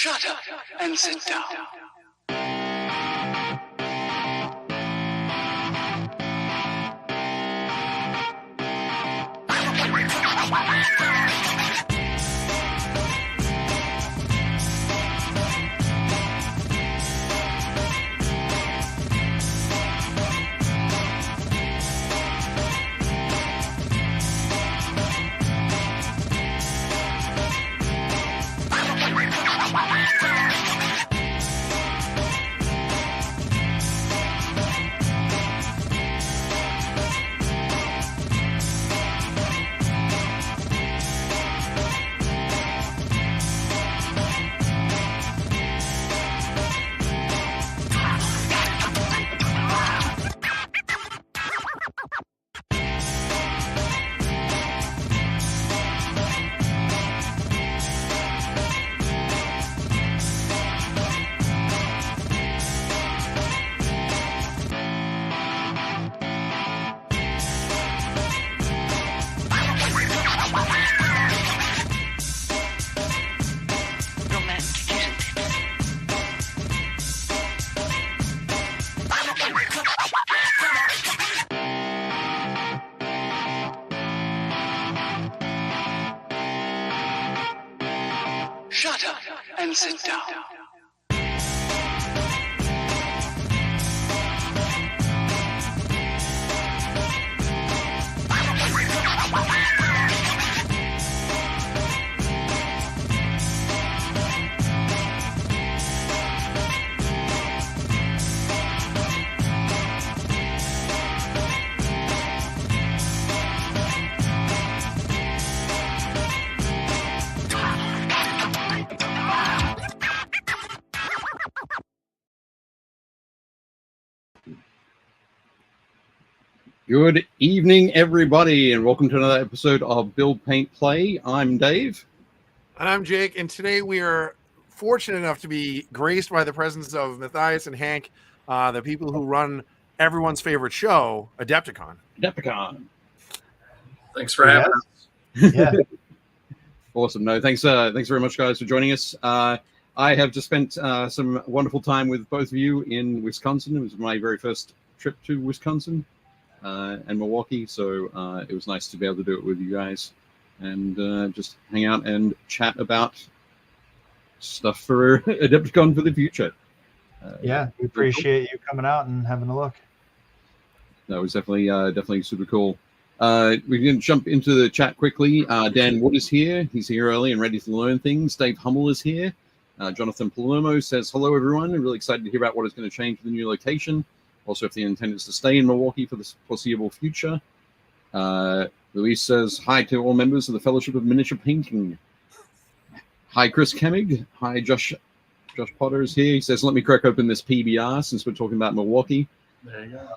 Shut up and sit down. Shut up and sit down. Good evening, everybody, and welcome to another episode of Build, Paint, Play. I'm Dave. And I'm Jake, and today we are fortunate enough to be graced by the presence of Matthias and Hank, the people who run everyone's favorite show, AdeptiCon. AdeptiCon. Thanks for having us. Yeah. Awesome. No, thanks very much, guys, for joining us. I have just spent some wonderful time with both of you in Wisconsin. It was my very first trip to Wisconsin and Milwaukee, so it was nice to be able to do it with you guys and just hang out and chat about stuff for AdeptiCon for the future. Yeah, we appreciate you coming out and having a look. That was definitely super cool. We can jump into the chat quickly. Dan Wood is here. He's here early and ready to learn things. Dave Hummel is here. Jonathan Palermo says, hello, everyone. I'm really excited to hear about what is going to change with the new location. Also, if the intent is to stay in Milwaukee for the foreseeable future. Luis says, hi to all members of the Fellowship of Miniature Painting. Hi, Chris Kemig. Hi, Josh Potter is here. He says, let me crack open this PBR since we're talking about Milwaukee. There you go.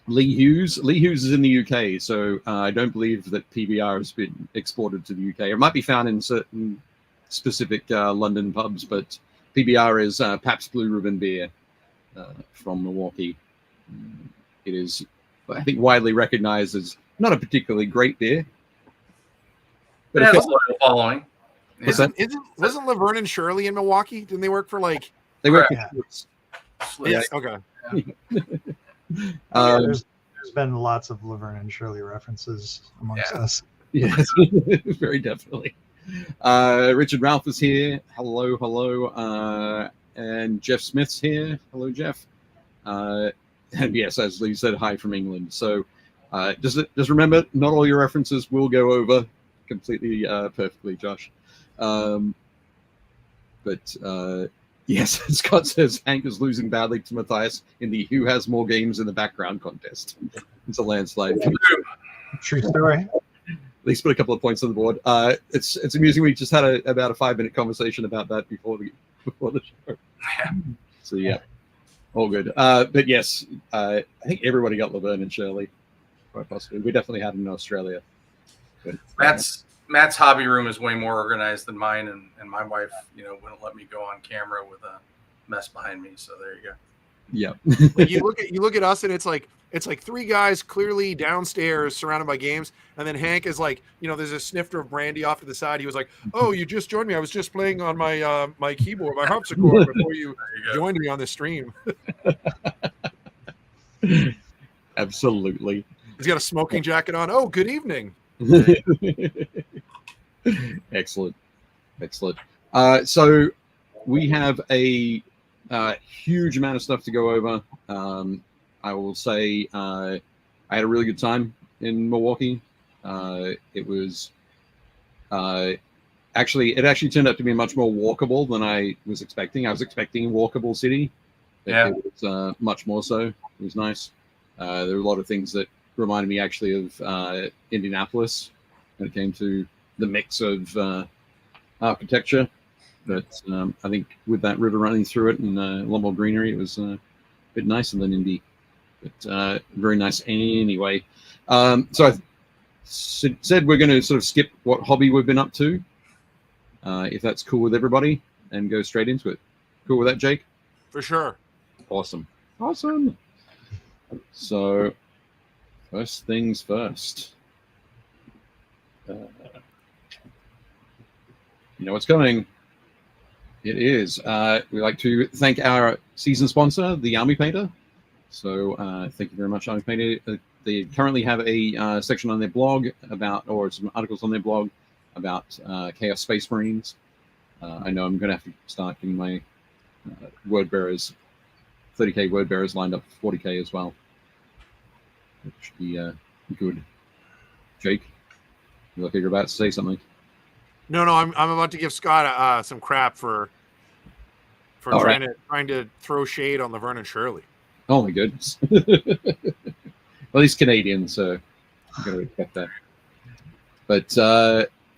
Lee Hughes is in the UK, so I don't believe that PBR has been exported to the UK. It might be found in certain specific London pubs, but PBR is Pabst Blue Ribbon beer from Milwaukee. It is, I think, widely recognized as not a particularly great beer. But it has a loyal following. Wasn't Laverne and Shirley in Milwaukee? Didn't they work for like? They work. Yeah. Yes. Okay. There's been lots of Laverne and Shirley references amongst us. Yes, very definitely. Richard Ralph is here. Hello. And Jeff Smith's here. Hello, Jeff. And yes, as Lee said, hi from England. So just remember, not all your references will go over completely perfectly, Josh. Yes, Scott says Hank is losing badly to Matthias in the who has more games in the background contest. It's a landslide. True story. At least put a couple of points on the board. It's amusing. We just had about a 5-minute conversation about that before the show. Yeah. So yeah, all good. But yes, I think everybody got Laverne and Shirley, quite possibly. We definitely had it in Australia. But, Matt's hobby room is way more organized than mine, and my wife, wouldn't let me go on camera with a mess behind me. So there you go. Yeah. Like you look at us, and it's like three guys clearly downstairs surrounded by games, and then Hank is like, there's a snifter of brandy off to the side. He was like, "Oh, you just joined me. I was just playing on my my keyboard, my harpsichord before you There you go. joined me on the stream." Absolutely. He's got a smoking jacket on. Oh, good evening. Excellent. So we have a huge amount of stuff to go over. I will say I had a really good time in Milwaukee. It was it actually turned out to be much more walkable than I was expecting. I was expecting a walkable city. Yeah. It was much more so. It was nice. There were a lot of things that reminded me actually of Indianapolis when it came to the mix of architecture. But I think with that river running through it and a lot more greenery, it was a bit nicer than Indy. But very nice anyway. So I said we're going to sort of skip what hobby we've been up to, if that's cool with everybody, and go straight into it. Cool with that, Jake? For sure. Awesome. So first things first. You know what's coming. It is. We'd like to thank our season sponsor, the Army Painter. So thank you very much, Army Painter. They currently have a section on their blog or some articles on their blog about Chaos Space Marines. I know I'm going to have to start getting my word bearers, 30K word bearers lined up for 40K as well. Which should be good. Jake, you look like you're about to say something. No, I'm about to give Scott some crap for trying to throw shade on Laverne and Shirley. Oh my goodness. Well, he's Canadian, so I'm going to respect that. But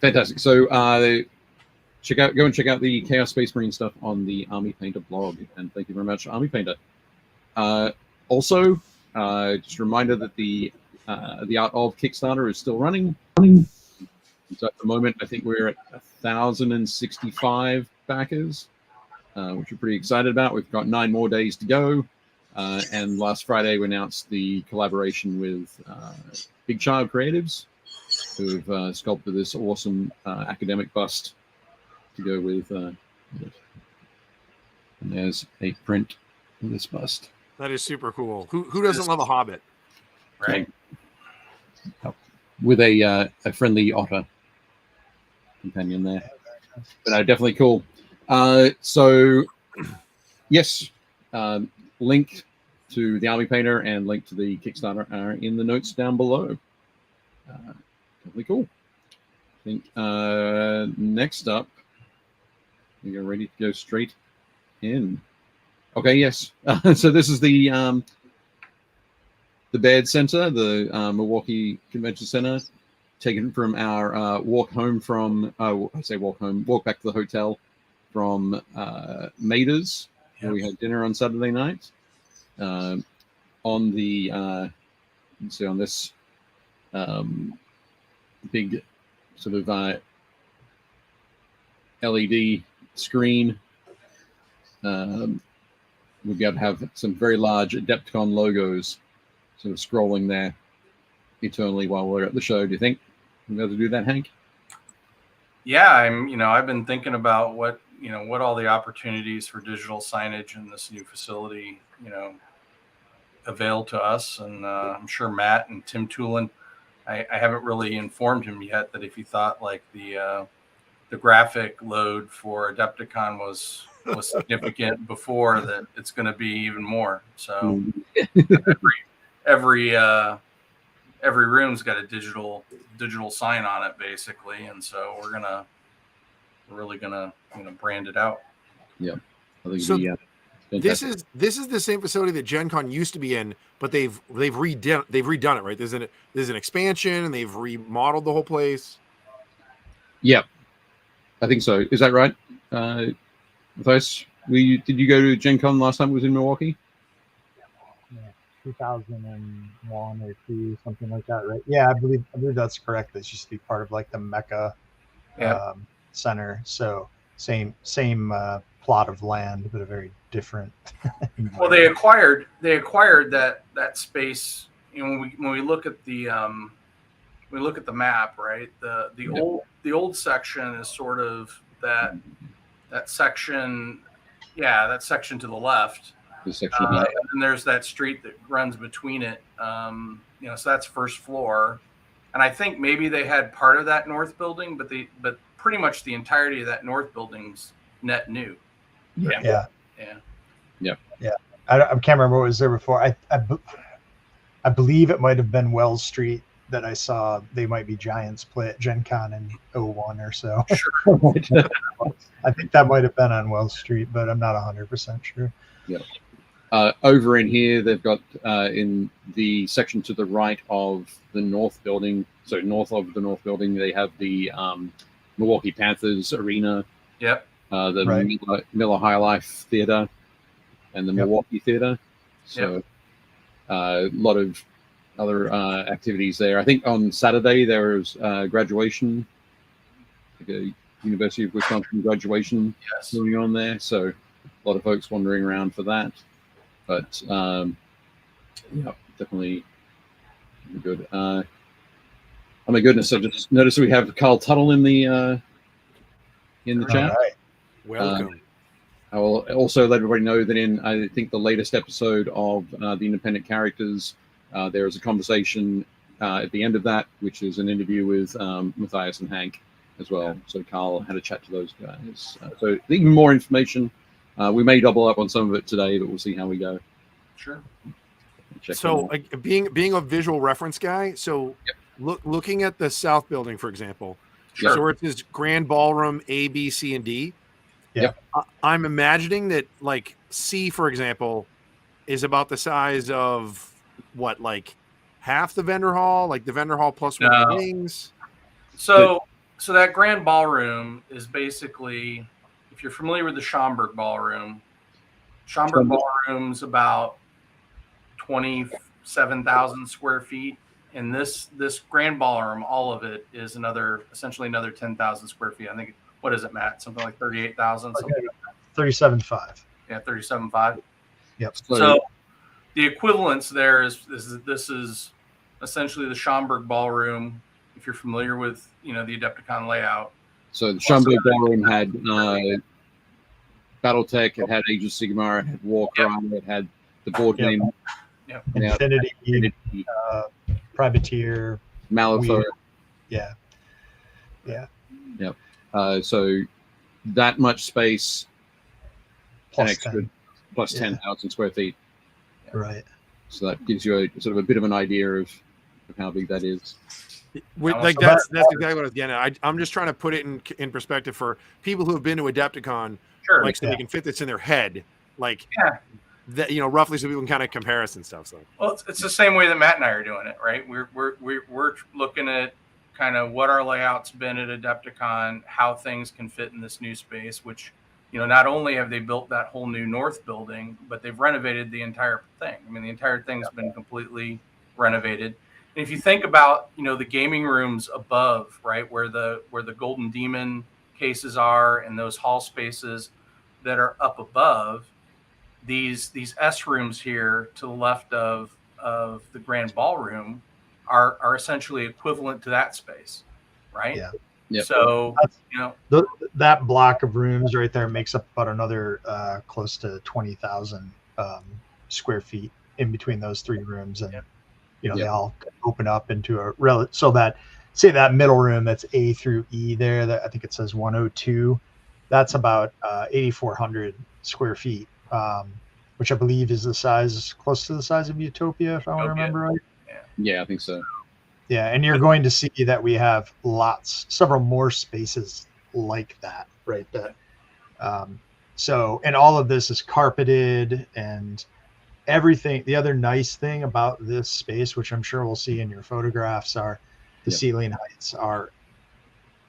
fantastic. So go and check out the Chaos Space Marine stuff on the Army Painter blog, and thank you very much, Army Painter. Also, just a reminder that the Art of Kickstarter is still running. So at the moment, I think we're at 1,065 backers, which we're pretty excited about. We've got 9 more days to go. And last Friday, we announced the collaboration with Big Child Creatives, who've sculpted this awesome academic bust to go with. And there's a print of this bust. That is super cool. Who doesn't love a Hobbit? Right. With a friendly otter companion there. But definitely cool. So, yes, link to the Army Painter and link to the Kickstarter are in the notes down below. Definitely cool. I think next up, we are ready to go straight in. Okay, yes. So this is the Baird Center, the Milwaukee Convention Center, taken from our walk back to the hotel from Mader's, where we had dinner on Saturday night. On the, you can see on this big sort of LED screen, we'll be able to have some very large AdeptiCon logos sort of scrolling there eternally while we're at the show. Do you think we'll be able to do that, Hank? Yeah, I've been thinking about what all the opportunities for digital signage in this new facility, avail to us. And I'm sure Matt and Tim Toolin, I haven't really informed him yet that if he thought like the graphic load for AdeptiCon was significant before, that it's going to be even more. So every room's got a digital sign on it basically, and so we're really gonna brand it out. Yeah. I think So this is the same facility that Gen Con used to be in, but they've redone it, right? There's an expansion and they've remodeled the whole place. Yeah, I think so. Is that right? Matthias, did you go to Gen Con last time it was in Milwaukee? Yeah, 2001 or 2, something like that, right? Yeah, I believe that's correct. This used to be part of like the Mecca center. So same plot of land, but a very different. Well, they acquired that space. You know, when we look at the map, right? The old section is sort of that section, that section to the left. The section And then there's that street that runs between it. So that's first floor. And I think maybe they had part of that north building, but pretty much the entirety of that north building's net new. Yeah. I can't remember what was there before. I believe it might have been Wells Street that I saw. They might be Giants play at Gen Con in 01 or so. Sure. I think that might have been on Wells Street, but I'm not 100% sure. Yeah. Over in here, they've got in the section to the right of the north building. So north of the north building, they have the Milwaukee Panthers arena. Yep. The Miller High Life Theater and the Milwaukee Theater. So a lot of other activities there. I think on Saturday there was graduation, like a University of Wisconsin graduation going on there. So a lot of folks wandering around for that. But definitely good. Oh my goodness! I just noticed we have Carl Tuttle in the chat. Right. Welcome. I will also let everybody know that in, I think, the latest episode of the Independent Characters, there is a conversation at the end of that, which is an interview with Matthias and Hank as well. So Carl had a chat to those guys. So even more information. We may double up on some of it today, but we'll see how we go. Sure. So being a visual reference guy, so looking at the South Building, for example, so where it says Grand Ballroom A, B, C, and D. Yep. I'm imagining that like C, for example, is about the size of what, like half the vendor hall, like the vendor hall plus one of the wings. So that Grand Ballroom is basically, if you're familiar with the Schaumburg Ballroom Ballroom's about 27,000 square feet. And this Grand Ballroom, all of it is essentially another 10,000 square feet. I think, what is it, Matt? Something like 38,000? 37.5. Yeah, 37.5. Yep. So the equivalence there is this is essentially the Schaumburg Ballroom, if you're familiar with, the Adepticon layout. So the Schaumburg Ballroom had BattleTech, it had Age of Sigmar, it had Warcry, it had the board game. Yep. Infinity. Privateer. Malifaux. Yeah. Yep. So that much space, Plus extra, 10. plus 10,000 square feet. Right. So that gives you a sort of a bit of an idea of how big that is. Like that's exactly what I was getting at. I'm just trying to put it in perspective for people who have been to Adepticon, like so they can fit this in their head, like that, roughly, so people can kind of compare us and stuff. So well, it's the same way that Matt and I are doing it, right? We're looking at kind of what our layout's been at Adepticon, how things can fit in this new space, which, not only have they built that whole new north building, but they've renovated the entire thing. I mean, the entire thing's been completely renovated. And if you think about, the gaming rooms above, right, where the Golden Demon cases are and those hall spaces that are up above, these S rooms here to the left of the Grand Ballroom are essentially equivalent to that space, right? Yeah. Yep. So, that block of rooms right there makes up about another close to 20,000 square feet in between those three rooms. And, they all open up into so that, say that middle room, that's A through E there, that I think it says 102, that's about 8,400 square feet, which I believe is close to the size of Utopia, if I remember right. Yeah, I think so. Yeah, and you're going to see that we have several more spaces like that, right? So, and all of this is carpeted and everything. The other nice thing about this space, which I'm sure we'll see in your photographs, are the ceiling heights are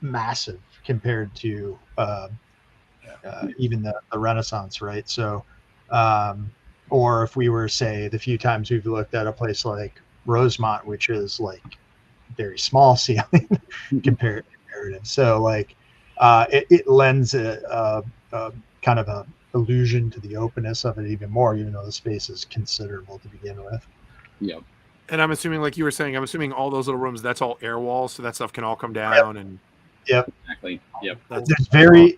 massive compared to even the Renaissance, right? So, or if we were, say, the few times we've looked at a place like Rosemont, which is like very small ceiling comparative. So like it lends a kind kind of a illusion to the openness of it even more, even though the space is considerable to begin with. Yeah. And I'm assuming, like you were saying, I'm assuming all those little rooms, that's all air walls, so that stuff can all come down. And Yep. Exactly. Yep. There's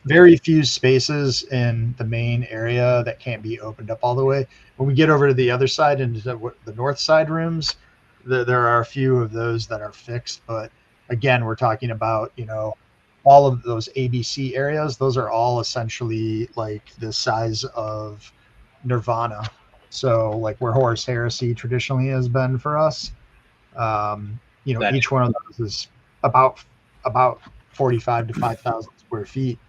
very few spaces in the main area that can't be opened up all the way. When we get over to the other side, into the north side rooms, there are a few of those that are fixed. But again, we're talking about, all of those ABC areas. Those are all essentially like the size of Nirvana. So like where Horus Heresy traditionally has been for us, each one of those is about 45 to 5,000 square feet,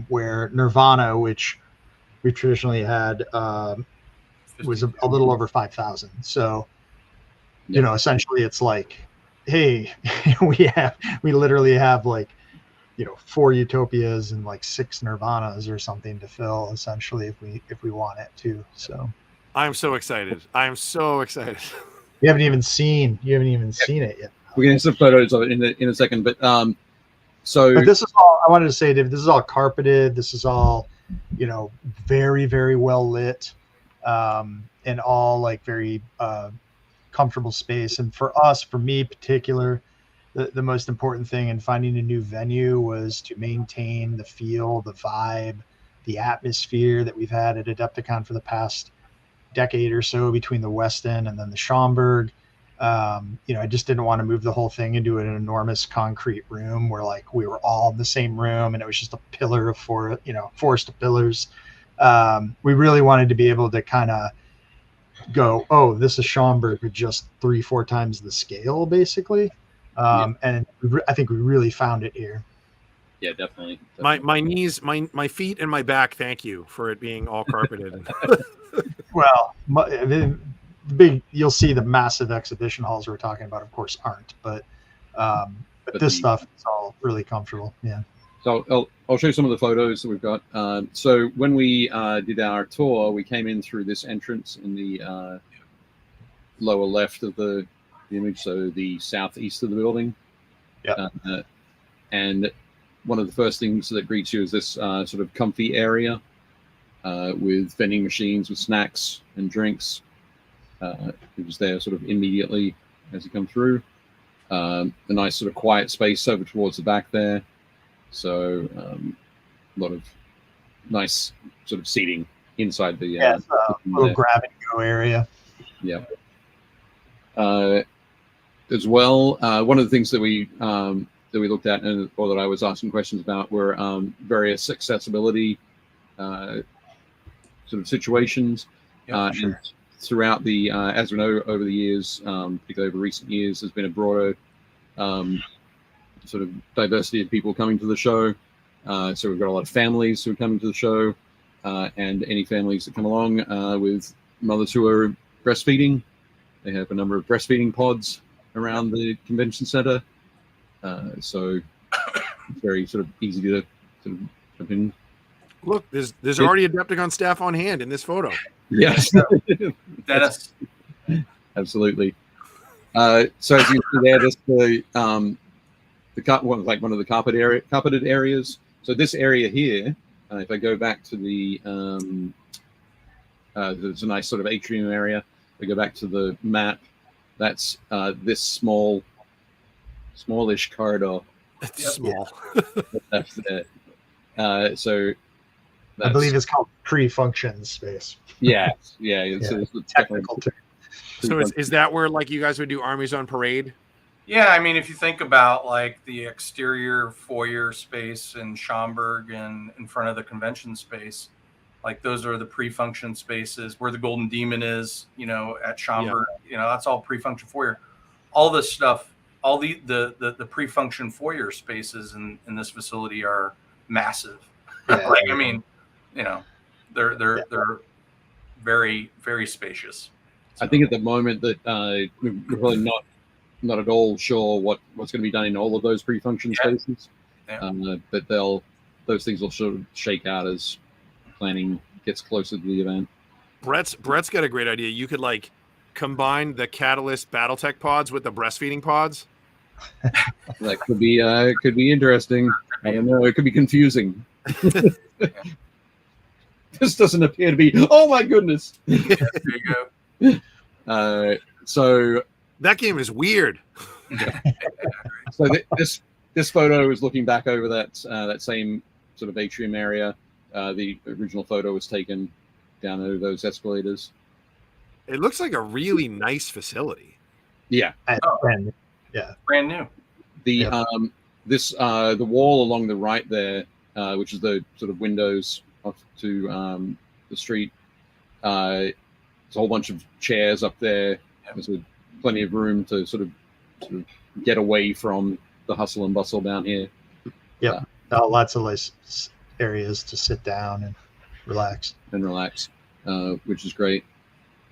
where Nirvana, which we traditionally had, was a little over 5,000. So, essentially it's like, hey, we literally have like, 4 Utopias and like 6 Nirvanas or something to fill, essentially, if we want it to. So I'm so excited. I'm so excited. You haven't even seen it yet. We're getting some photos of it in a second, but But this is all I wanted to say, Dave. This is all carpeted. This is all, very, very well lit, and all like very comfortable space. And for me particular, the most important thing in finding a new venue was to maintain the feel, the vibe, the atmosphere that we've had at AdeptiCon for the past decade or so between the West End and then the Schaumburg. I just didn't want to move the whole thing into an enormous concrete room where like we were all in the same room and it was just a pillar of forest of pillars. We really wanted to be able to kind of go, oh, this is Schaumburg with just 3-4 times the scale, basically. And I think we really found it here. Yeah, definitely. My knees, my feet, and my back. Thank you for it being all carpeted. Well, you'll see the massive exhibition halls we're talking about, of course, aren't, but this stuff is all really comfortable. Yeah. So I'll show you some of the photos that we've got. So when we did our tour, we came in through this entrance in the lower left of the image, so the southeast of the building. Yeah. And one of the first things that greets you is this sort of comfy area with vending machines with snacks and drinks. It was there sort of immediately as you come through. A nice sort of quiet space over towards the back there. So a lot of nice sort of seating inside the little grab and go area. Yeah. As well, one of the things that we looked at or that I was asking questions about were various accessibility sort of situations. Sure. And throughout the, as we know, over the years, particularly over recent years, there's been a broader sort of diversity of people coming to the show. So we've got a lot of families who are coming to the show, and any families that come along with mothers who are breastfeeding. They have a number of breastfeeding pods around the convention center. So it's very sort of easy to sort of jump in. Look, there's already Adepticon staff on hand in this photo. Yes. Dennis. Absolutely. So as you see there, this one of the carpeted areas. So this area here, if I go back to the there's a nice sort of atrium area. We go back to the map. That's this smallish corridor. It's small. That's it. So I believe it's called pre-function space. Yeah. It's technical term. So is that where like you guys would do Armies on Parade? Yeah, I mean, if you think about like the exterior foyer space in Schaumburg and in front of the convention space, like those are the pre-function spaces where the Golden Demon is, at Schaumburg. Yeah. That's all pre-function foyer. All this stuff, all the pre-function foyer spaces in this facility are massive. Yeah. I mean, they're very, very spacious. So. I think at the moment that we're really not at all sure what's going to be done in all of those pre-function spaces. Yeah. But those things will sort of shake out as planning gets closer to the event. Brett's got a great idea. You could like combine the Catalyst BattleTech pods with the breastfeeding pods. That could be interesting. I don't know. It could be confusing. This doesn't appear to be. Oh my goodness! There you go. So That game is weird. So this photo is looking back over that same sort of atrium area. The original photo was taken down over those escalators. It looks like a really nice facility. Yeah, Brand Brand new. the the wall along the right there, which is the sort of windows off to the street. There's a whole bunch of chairs up there. There's plenty of room to sort of get away from the hustle and bustle down here. Yep. Lots of nice areas to sit down and relax. Which is great.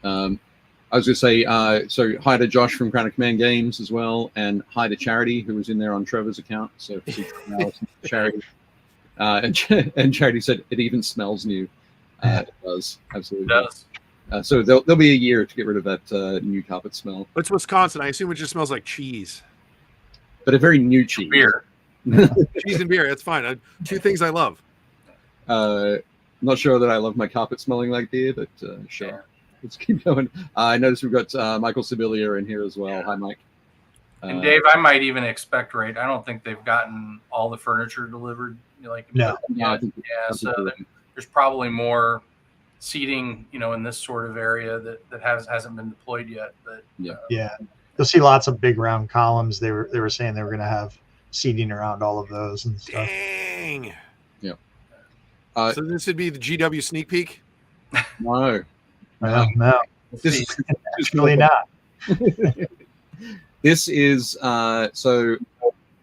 I was going to say, so hi to Josh from Crown of Command Games as well, and hi to Charity, who was in there on Trevor's account. So Charity. And Charity said it even smells new. It does, absolutely. It does. So there'll be a year to get rid of that new carpet smell. It's Wisconsin. I assume it just smells like cheese. But a very new cheese. Beer. Cheese and beer. That's fine. Two things I love. Not sure that I love my carpet smelling like beer, but sure. Yeah. Let's keep going. I noticed we've got Michael Sibilia in here as well. Yeah. Hi, Mike. And Dave, I might even expect, right? I don't think they've gotten all the furniture delivered. No. Yeah, I think So there's probably more seating, in this sort of area that hasn't been deployed yet. But Yeah. You'll see lots of big round columns. They were saying they were going to have seating around all of those and stuff. Dang. Yeah. So this would be the GW sneak peek? No. No, This is really not. This is so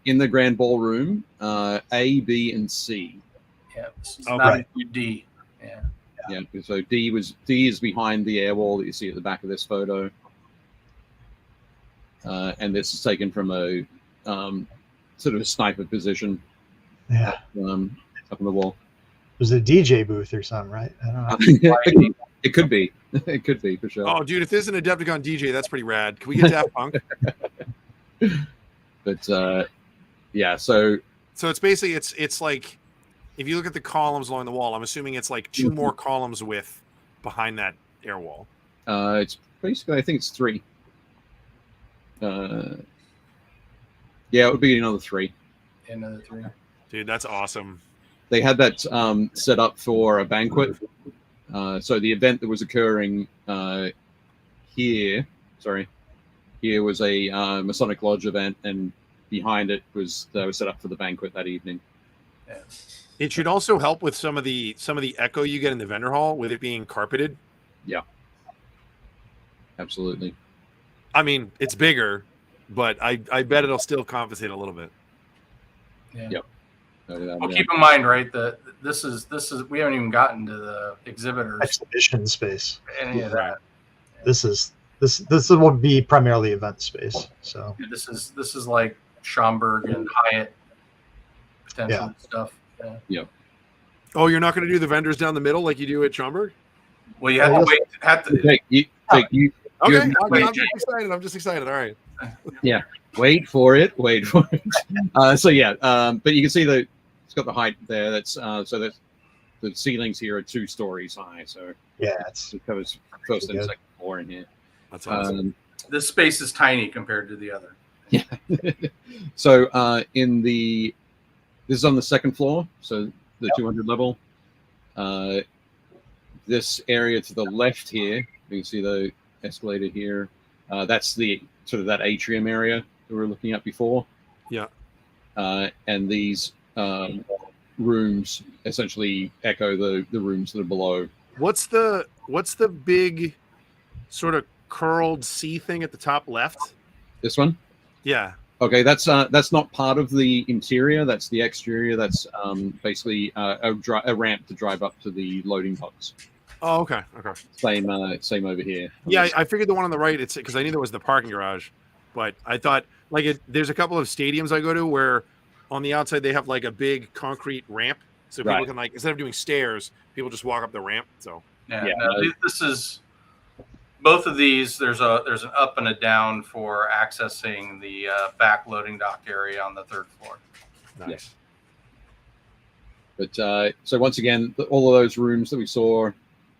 in the grand ballroom, A, B, and C. yeah, this is Oh, not right. include D. Yeah. Yeah. So D is behind the air wall that you see at the back of this photo, and this is taken from a sort of a sniper position Yeah. up on the wall. There's a DJ booth or something, right? I don't know. It could be. It could be for sure. Oh, dude, if there's an Adepticon DJ, that's pretty rad. Can we get Daft Punk? But yeah, so So it's basically it's like if you look at the columns along the wall, I'm assuming it's like two more columns width behind that air wall. it's basically I think it's 3. Yeah, it would be another 3. Another 3. Dude, that's awesome. They had that set up for a banquet. So the event that was occurring here was a Masonic Lodge event, and behind it was set up for the banquet that evening. Yeah. It should also help with some of the echo you get in the vendor hall with it being carpeted. Yeah, absolutely. I mean, it's bigger, but I bet it'll still compensate a little bit. Yeah. Yep. Well, keep in mind, right, that this is we haven't even gotten to the exhibitors, Exhibition space. any of that. This will be primarily event space. So This is like Schaumburg and Hyatt potential stuff. Yeah. Oh, you're not going to do the vendors down the middle like you do at Schaumburg? Well, you have to wait. Jake, you Okay, have- I'm just excited. All right. wait for it. So yeah, but you can see it's got the height there. That's so that the ceilings here are 2 stories high. So yeah, it's it covers first and second floor in here. That's awesome. This space is tiny compared to the other. Yeah. So this is on the second floor, so the 200 level. This area to the left here, you can see the escalator here. That's the sort of that atrium area that we were looking at before. Yeah. And these rooms essentially echo the rooms that are below. What's the big sort of curled C thing at the top left? This one? Yeah. Okay, that's not part of the interior. That's the exterior. That's basically a ramp to drive up to the loading docks. Oh, okay. Same over here. Yeah, I figured the one on the right. It's because I knew there was the parking garage, but I thought there's a couple of stadiums I go to where on the outside they have like a big concrete ramp, so people can instead of doing stairs, people just walk up the ramp. So Yeah. This is both of these. There's an up and a down for accessing the back loading dock area on the 3rd floor. nice. But so once again, all of those rooms that we saw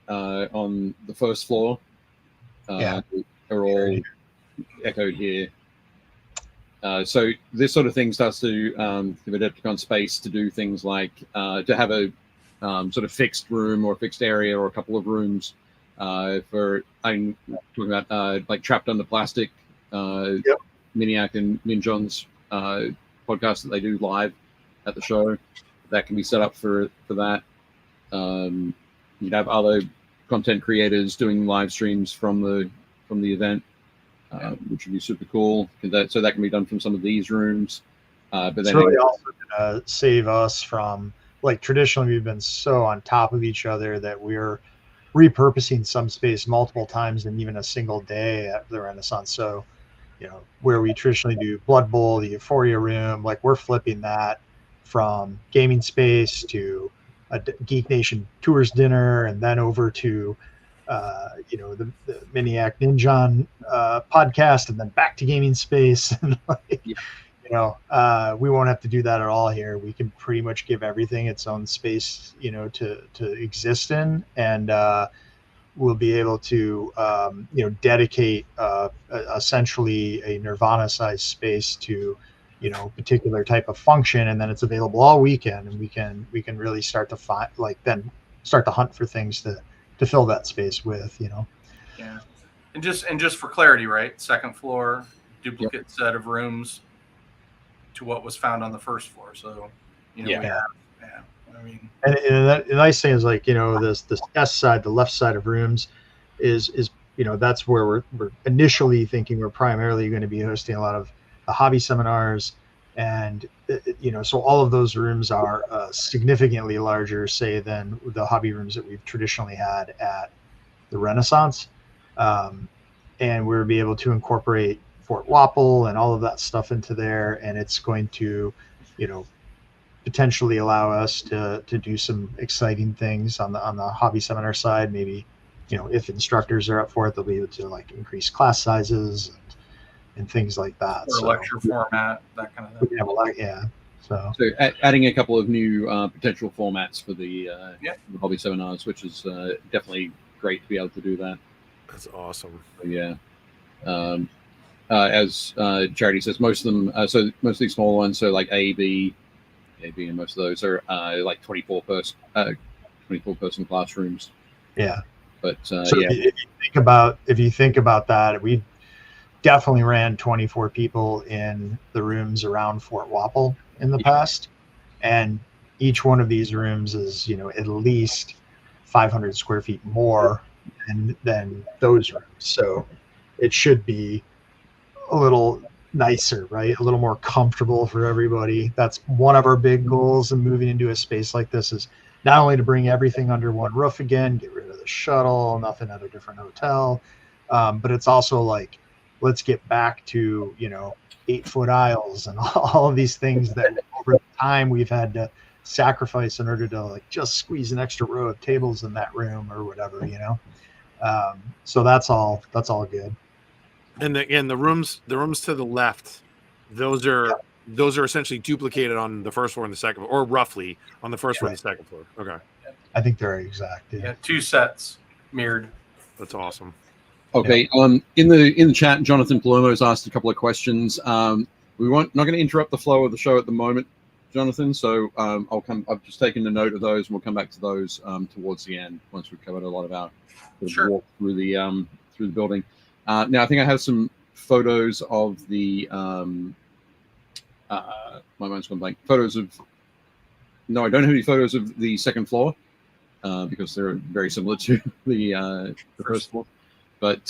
on the first floor are all echoed here. So this sort of thing starts to give AdeptiCon space to do things like to have a sort of fixed room or a fixed area or a couple of rooms for, I'm talking about like Trapped Under Plastic, Miniac and Minjon's podcast that they do live at the show. That can be set up for that. You'd have other content creators doing live streams from the event, which would be super cool. So that can be done from some of these rooms. But then it's really also going to save us from, like, traditionally we've been so on top of each other that we're repurposing some space multiple times in even a single day at the Renaissance. So, you know, where we traditionally do Blood Bowl, the Euphoria room, like we're flipping that from gaming space to a Geek Nation tours dinner, and then over to the Miniac Ninja podcast, and then back to gaming space. And we won't have to do that at all here. We can pretty much give everything its own space, to exist in, and we'll be able to dedicate essentially a Nirvana sized space to particular type of function, and then it's available all weekend, and we can really start to start to hunt for things to fill that space with. Yeah, and just for clarity, right? Second floor, duplicate set of rooms to what was found on the first floor. So we have, I mean, and the nice thing is, like, this S side, the left side of rooms is that's where we're initially thinking we're primarily going to be hosting a lot of the hobby seminars, and so all of those rooms are significantly larger, say, than the hobby rooms that we've traditionally had at the Renaissance, and we'll be able to incorporate Fort Wapple and all of that stuff into there, and it's going to potentially allow us to do some exciting things on the hobby seminar side. Maybe if instructors are up for it, they'll be able to like increase class sizes and things like that. Or lecture format, that kind of thing. So adding a couple of new potential formats for the hobby seminars, which is definitely great to be able to do that. That's awesome. Yeah. As Charity says, most of them, so most of these small ones, so like A, B, and most of those are like 24 person classrooms. Yeah. But so if you think about that, we definitely ran 24 people in the rooms around Fort Wapple in the past, and each one of these rooms is at least 500 square feet more than those rooms. So it should be a little nicer, right? A little more comfortable for everybody. That's one of our big goals in moving into a space like this, is not only to bring everything under one roof again, get rid of the shuttle, nothing at a different hotel, but it's also like, let's get back to 8-foot aisles and all of these things that over time we've had to sacrifice in order to like just squeeze an extra row of tables in that room or whatever. So that's all good. And the rooms to the left, those are essentially duplicated on the first floor and the second floor, or roughly on the first floor and the second floor. Okay. I think they're exact. Yeah, 2 sets mirrored. That's awesome. Okay. In the chat, Jonathan Palomo's asked a couple of questions. We not going to interrupt the flow of the show at the moment, Jonathan. So I've just taken a note of those, and we'll come back to those towards the end once we've covered a lot of our walk through the building. Now I think I have some photos of the my mind's gone blank. No, I don't have any photos of the second floor because they're very similar to the first floor. But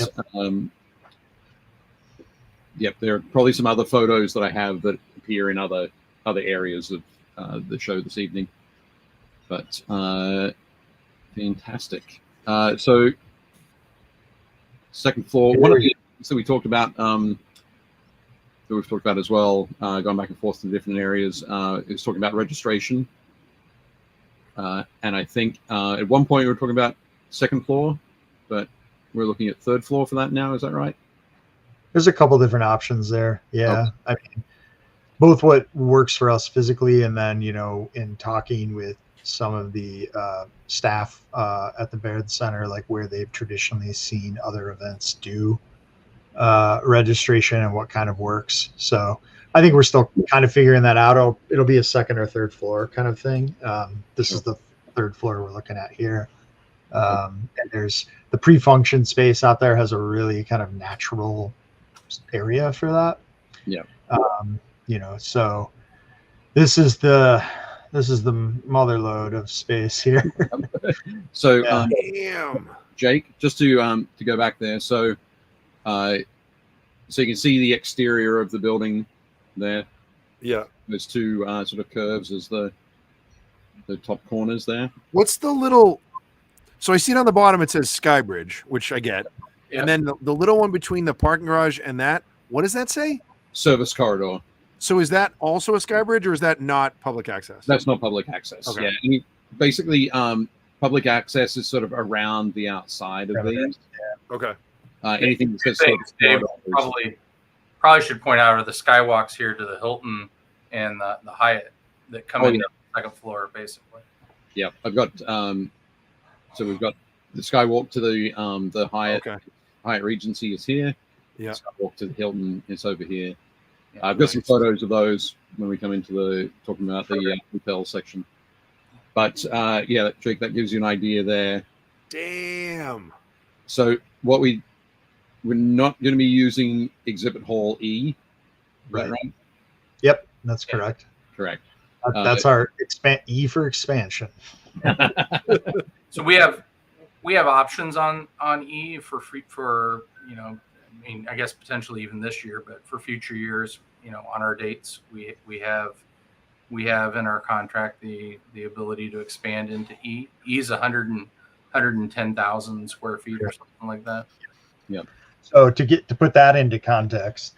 there are probably some other photos that I have that appear in other areas of the show this evening. But fantastic. So second floor, one of the things that we talked about, that we've talked about as well, going back and forth to different areas, is talking about registration. And I think at one point we were talking about second floor, but we're looking at third floor for that now. Is that right? There's a couple different options there. Yeah. Okay. I mean, both what works for us physically, and then, in talking with some of the staff at the Baird Center, like where they've traditionally seen other events do registration and what kind of works. So I think we're still kind of figuring that out. It'll be a second or third floor kind of thing. This is the third floor we're looking at here. And there's the pre-function space out there has a really kind of natural area for that. Yeah. So this is the mother lode of space here. So Damn. Jake, just to go back there, so you can see the exterior of the building there. Yeah. There's two sort of curves as the top corners there. What's the little? So I see it on the bottom. It says Skybridge, which I get, Yep. and then the little one between the parking garage and that. What does that say? Service corridor. So is that also a Skybridge, or is that not public access? That's not public access. Okay. Yeah. Basically, public access is sort of around the outside of these. Okay. Anything that says Things service Dave corridor is- probably should point out are the skywalks here to the Hilton and the Hyatt that come into the second floor, basically. Yeah, I've got so we've got the skywalk to the Hyatt. Okay. Hyatt Regency is here. Yeah. Skywalk to the Hilton is over here. I've got some photos of those when we come into the talking about the hotel section. But yeah, Jake, that gives you an idea there. Damn. So we're not going to be using Exhibit Hall E, right? Yep, that's correct. Correct. That's our E for expansion. So we have options on E for free for I mean, I guess potentially even this year, but for future years, on our dates, we have in our contract the ability to expand into E. E is 110,000 square feet or something like that. Yep. So to put that into context,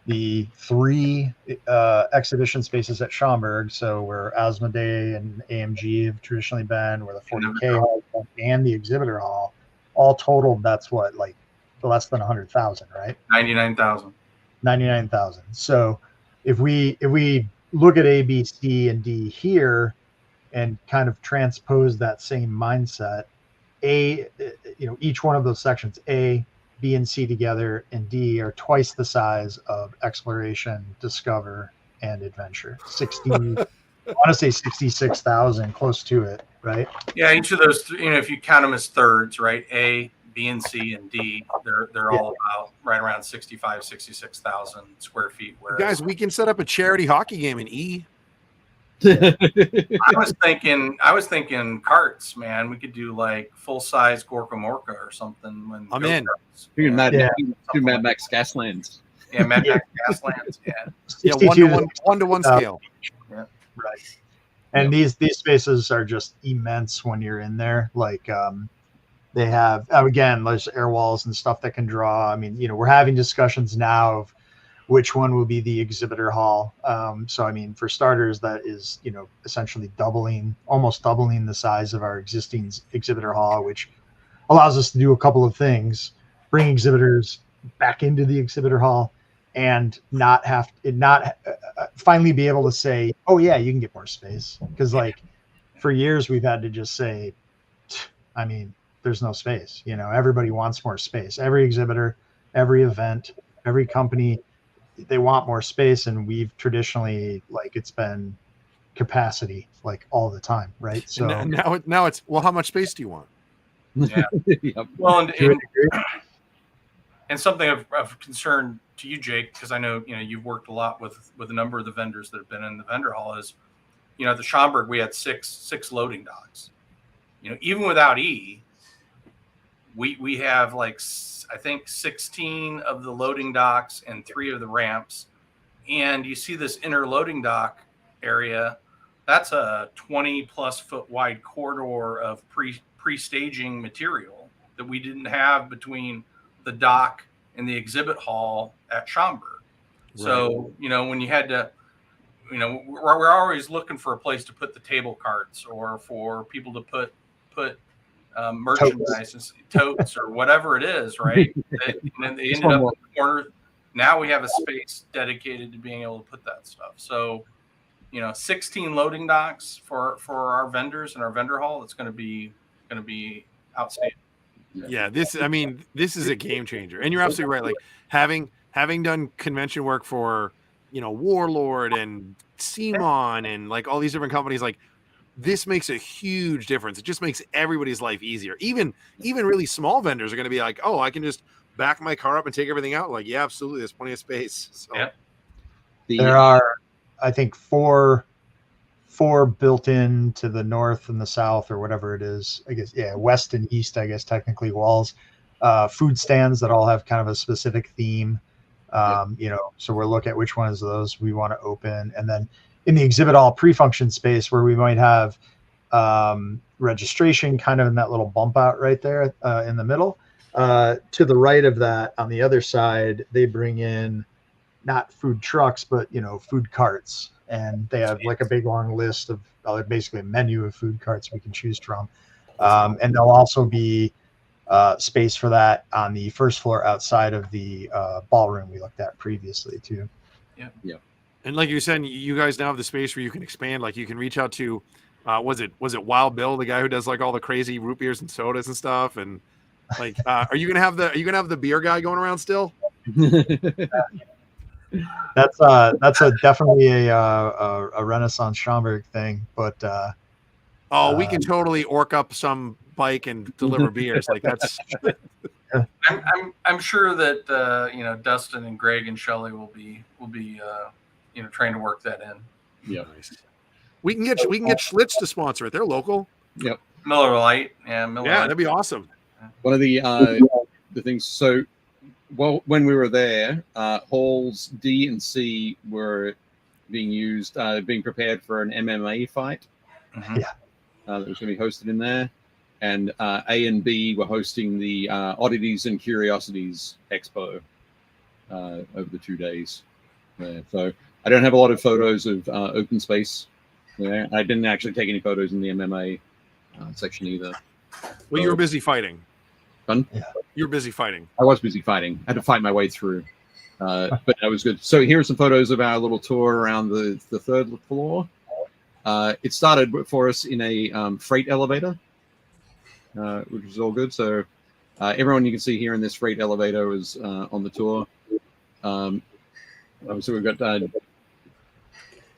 the three exhibition spaces at Schaumburg, so where Asmodee and AMG have traditionally been, where the 40K hall and the exhibitor hall, all totaled, that's what, like less than 100,000, right? 99,000. 99,000. So if we look at A, B, C, and D here and kind of transpose that same mindset, each one of those sections, A, B, and C together, and D are twice the size of exploration, discover, and adventure. I want to say 66,000, close to it, right? Yeah, each of those, if you count them as thirds, right? A, B, and C, and D, they're all about right around 66,000 square feet. Whereas, Guys, we can set up a charity hockey game in E. I was thinking carts, man. We could do like full size Gorka Morka or something. When I'm in. Do Mad Max Gaslands. Yeah, Mad Max Gaslands. Yeah. Yeah, 1-to-1 scale. Yeah. Right. And these spaces are just immense when you're in there. Like they have, again, there's air walls and stuff that can draw. I mean, we're having discussions now of which one will be the exhibitor hall. So, I mean, for starters, that is, essentially almost doubling the size of our existing exhibitor hall, which allows us to do a couple of things: bring exhibitors back into the exhibitor hall and finally be able to say, oh yeah, you can get more space. Because like for years we've had to just say, I mean, there's no space. Everybody wants more space. Every exhibitor, every event, every company, they want more space, and we've traditionally, like, it's been capacity like all the time, right? So now it's, well, how much space do you want? Yeah. Yep. Well, and something of concern to you, Jake, because I know you've worked a lot with a number of the vendors that have been in the vendor hall. Is at the Schaumburg we had six loading docks. Even without E, we have like I think 16 of the loading docks and 3 of the ramps, and you see this inner loading dock area. That's a 20+ foot wide corridor of pre-staging material that we didn't have between the dock and the exhibit hall at Schaumburg. Right. So when you had to, we're always looking for a place to put the table carts or for people to put merchandise, totes or whatever it is, right? And then they ended up in the corner. Now we have a space dedicated to being able to put that stuff. So 16 loading docks for our vendors and our vendor hall. That's going to be outstanding. Yeah, this is a game changer, and you're absolutely right. Like having done convention work for Warlord and Simon and like all these different companies, like this makes a huge difference. It just makes everybody's life easier. Even really small vendors are going to be like, oh, I can just back my car up and take everything out. Like, yeah, absolutely, there's plenty of space. So Yeah. There are, I think, four built in to the north and the south or whatever it is. I guess, yeah, west and east, I guess, technically walls. Food stands that all have kind of a specific theme. So we'll look at which ones of those we want to open. And then in the exhibit hall pre-function space where we might have registration kind of in that little bump out right there in the middle. To the right of that, on the other side, they bring in not food trucks, but food carts, and they have like a big long list of basically a menu of food carts we can choose from. And there'll also be space for that on the first floor outside of the ballroom we looked at previously too. Yeah. And like you said, you guys now have the space where you can expand. Like you can reach out to, was it Wild Bill, the guy who does like all the crazy root beers and sodas and stuff? And like, are you gonna have the beer guy going around still? That's definitely a Renaissance Schaumburg thing, but we can totally orc up some bike and deliver beers. Like that's. I'm sure that Dustin and Greg and Shelley will be trying to work that in. Yeah. Nice. We can get Schlitz to sponsor it. They're local. Yep. Miller Lite. Yeah, Miller Lite. That'd be awesome. One of the things. So, when we were there, halls D and C were being used, being prepared for an MMA fight. Mm-hmm. Yeah. That was going to be hosted in there. And A and B were hosting the Oddities and Curiosities Expo over the 2 days. So I don't have a lot of photos of open space there. I didn't actually take any photos in the MMA section either. Well, you were busy fighting. Fun? Yeah. You were busy fighting. I was busy fighting. I had to fight my way through. But that was good. So here are some photos of our little tour around the third floor. It started for us in a freight elevator. Which is all good. So everyone you can see here in this freight elevator is on the tour. So we've got so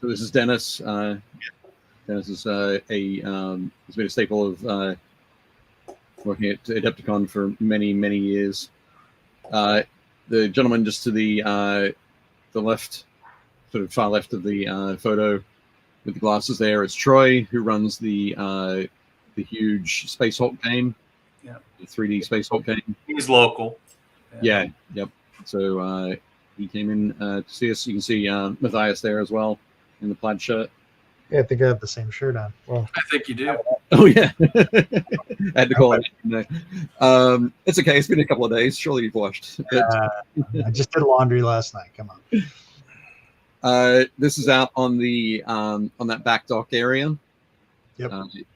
this is Dennis. Dennis is has been a staple of working at AdeptiCon for many years. The gentleman just to the left, sort of far left of the photo with the glasses there is Troy, who runs the huge Space Hulk game, the 3D Space Hulk game. He's local. Yeah, yep. So he came in to see us. You can see Matthias there as well in the plaid shirt. Yeah, I think I have the same shirt on. Well, I think you do. Oh yeah, I had to call it. It's okay. It's been a couple of days. Surely you've washed. I just did laundry last night. Come on. This is out on the on that back dock area. Yep.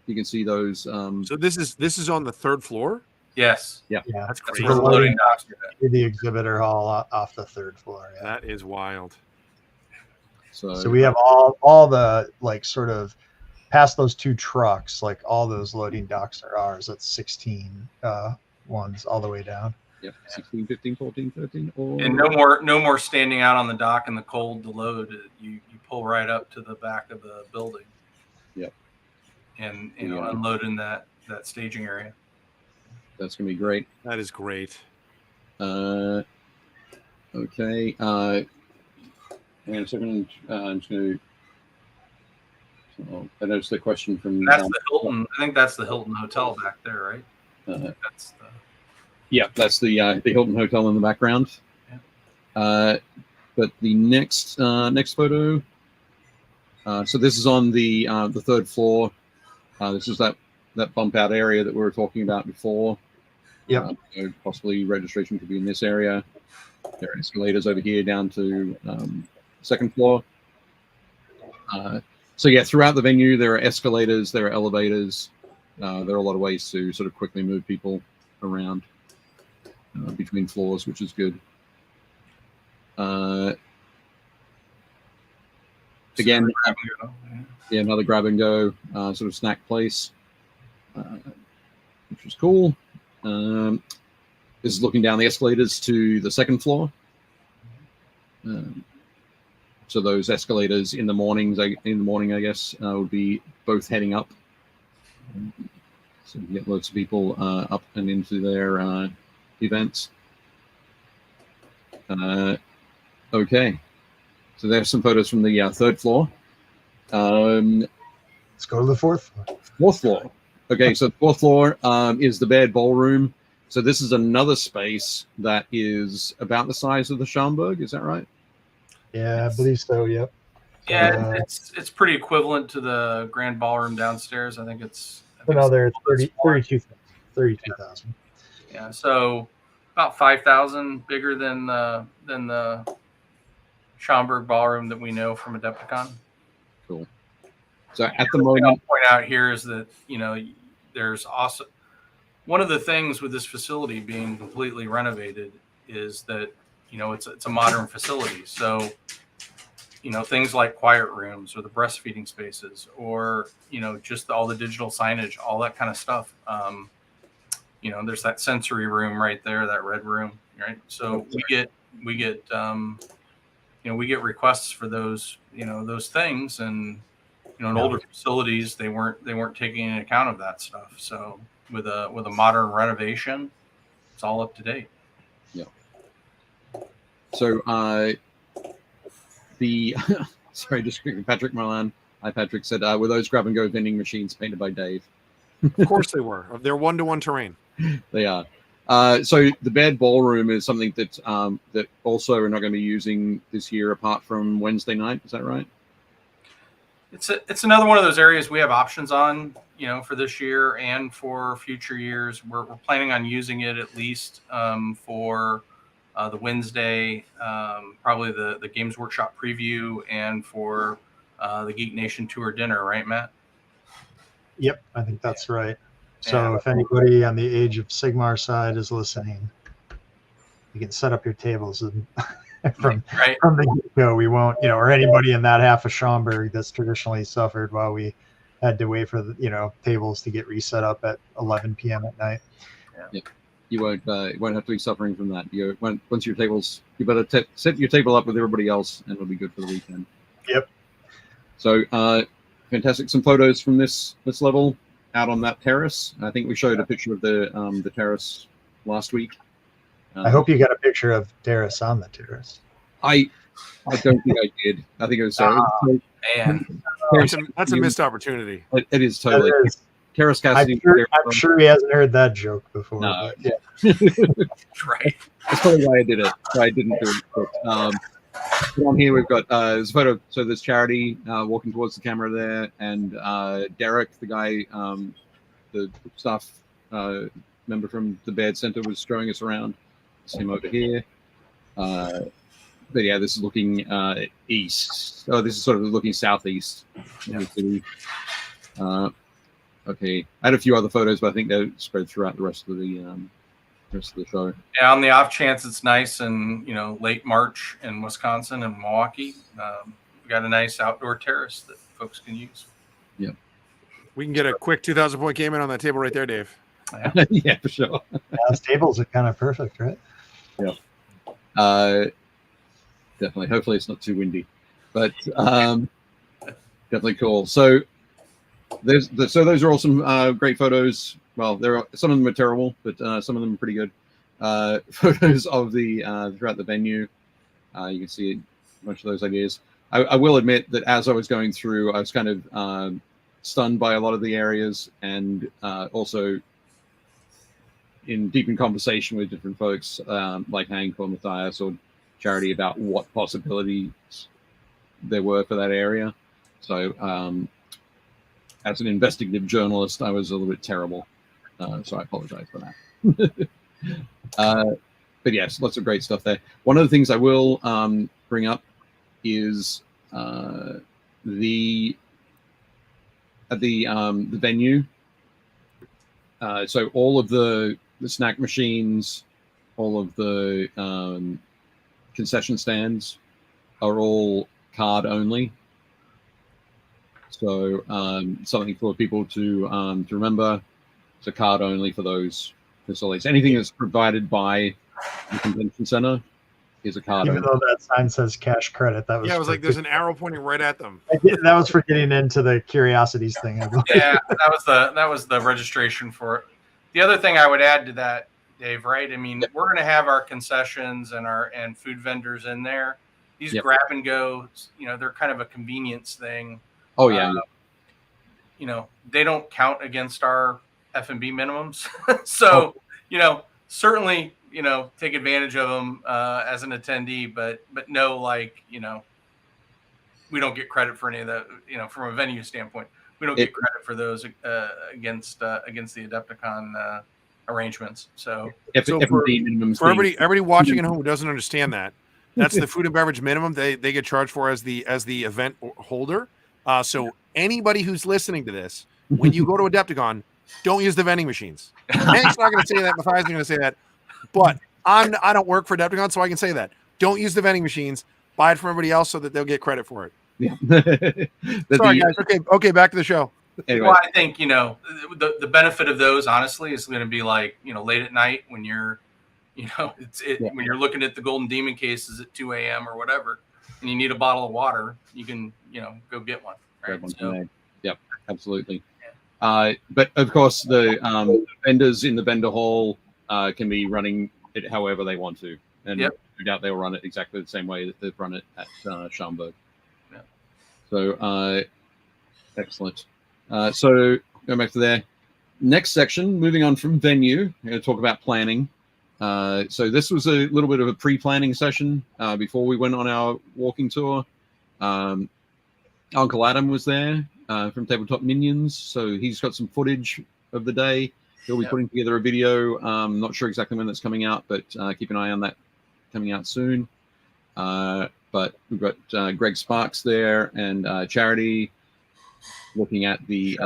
You can see those. So this is on the third floor. Yes. Yeah. Yeah, That's That's crazy. where the loading docks are at. the exhibitor hall off the third floor. Yeah. That is wild. So we have all the like sort of past those two trucks, like all those loading docks are ours. That's 16 ones all the way down. Yep. 16, 15, 14, 13. Or... And no more standing out on the dock in the cold to load. You pull right up to the back of the building. Yep. And unload in that staging area. That's gonna be great. That is great. Okay. Wait a second. I'm just going to. So I noticed the question from. That's the Hilton. I think that's the Hilton Hotel back there, right? That's the. Yeah, that's the Hilton Hotel in the background. Yeah. But the next photo. So this is on the third floor. This is that bump out area that we were talking about before. Yep. So possibly registration could be in this area. There are escalators over here down to second floor. So yeah, throughout the venue there are escalators, there are elevators. There are a lot of ways to sort of quickly move people around between floors, which is good. again, grab and go. yeah, another grab and go sort of snack place, which was cool. This is looking down the escalators to the second floor. So those escalators in the morning, I guess, would be both heading up. So you get loads of people up and into their events. Okay, so there's some photos from the third floor. Let's go to the fourth floor. Fourth floor. Okay, so the fourth floor is the Baird Ballroom. So this is another space that is about the size of the Schaumburg. Is that right? Yeah, I believe so. Yep. Yeah, it's pretty equivalent to the grand ballroom downstairs. I think it's another 32,000. Yeah, so about 5,000 bigger than the Schaumburg ballroom that we know from AdeptiCon. Cool. So at the moment, I'll point out here is that there's also one of the things with this facility being completely renovated is that it's a modern facility. So things like quiet rooms or the breastfeeding spaces or just all the digital signage, all that kind of stuff. There's that sensory room right there, that red room, right? So we get requests for those those things, and in older facilities they weren't taking into account of that stuff. So with a modern renovation, it's all up to date. Yeah. So sorry, just quickly, Patrick Marlan. Hi, Patrick said, were those grab and go vending machines painted by Dave? Of course they were. They're 1-to-1 terrain. They are. So the Baird Ballroom is something that that also we're not going to be using this year, apart from Wednesday night. Is that right? It's another one of those areas we have options on, for this year and for future years. We're planning on using it at least for the Wednesday, probably the Games Workshop preview, and for the Geek Nation Tour dinner, right, Matt? Yep, I think that's right. So if anybody on the Age of Sigmar side is listening, you can set up your tables and from the get-go. We won't, or anybody in that half of Schaumburg that's traditionally suffered while we had to wait for the, tables to get reset up at 11 p.m. at night. Yeah. You won't have to be suffering from that. Once your tables, you better set your table up with everybody else, and it'll be good for the weekend. Yep. So fantastic. Some photos from this level out on that terrace. I think we showed a picture of the terrace last week. I hope you got a picture of Terrace on the terrace. I don't think I did. I think it was. Man, that's a missed opportunity. It is totally. Terrace Cassidy. I'm sure he hasn't heard that joke before. No. But yeah. right. That's probably why I did it. Why I didn't do it. But, on here we've got there's a photo. So there's Charity walking towards the camera there, and Derek, the guy, the staff member from the Baird Center, was showing us around. It's him over here. But yeah, this is looking east. Oh, this is sort of looking southeast. Okay, I had a few other photos, but I think they're spread throughout the rest of the show. Yeah, on the off chance it's nice and late March in Wisconsin and Milwaukee, we got a nice outdoor terrace that folks can use. Yeah, we can get a quick 2,000 point game in on that table right there, Dave. Yeah, yeah, for sure. Those tables are kind of perfect, right? Yeah. Definitely. Hopefully it's not too windy, but definitely cool. So those are all some great photos. Well, some of them are terrible, but some of them are pretty good. Photos of the throughout the venue. You can see a bunch of those ideas. I will admit that as I was going through, I was kind of stunned by a lot of the areas, and also deep in conversation with different folks like Hank or Matthias or Charity about what possibilities there were for that area. So as an investigative journalist, I was a little bit terrible. So I apologize for that. But yes, lots of great stuff there. One of the things I will bring up is at the venue. So all of the snack machines, all of the concession stands are all card only. So something for people to remember. It's a card only for those facilities. Anything that's provided by the convention center is a card Even only. though that sign says cash credit, that was Yeah, it was like there's an arrow pointing right at them. that was for getting into the curiosities thing. I believe. Yeah, that was the registration for it. The other thing I would add to that, Dave, right? I mean, we're going to have our concessions and food vendors in there. These grab and goes, they're kind of a convenience thing. Oh yeah. They don't count against our F&B minimums. So, certainly, take advantage of them as an attendee, but no, we don't get credit for any of that, from a venue standpoint. We don't get credit for those against the AdeptiCon arrangements. So, for everybody watching at home who doesn't understand that, that's the food and beverage minimum they get charged for as the event holder. So anybody who's listening to this, when you go to AdeptiCon, don't use the vending machines. Hank's not going to say that. Matthias is going to say that. But I don't work for AdeptiCon, so I can say that. Don't use the vending machines. Buy it from everybody else so that they'll get credit for it. Yeah. Sorry, guys. Okay, back to the show. Anyway. Well, I think, the benefit of those, honestly, is going to be like, late at night when you're, when you're looking at the Golden Demon cases at 2 a.m. or whatever, and you need a bottle of water, you can, go get one. Right? Yep, absolutely. But of course, the vendors in the vendor hall can be running it however they want to, and no doubt they'll run it exactly the same way that they've run it at Schaumburg. Yeah. So excellent. So going back to there, next section, moving on from venue, we're going to talk about planning. So this was a little bit of a pre-planning session before we went on our walking tour. Uncle Adam was there from Tabletop Minions, so he's got some footage of the day. He'll be putting together a video. Not sure exactly when that's coming out, but keep an eye on that coming out soon. But we've got Greg Sparks there and Charity looking at the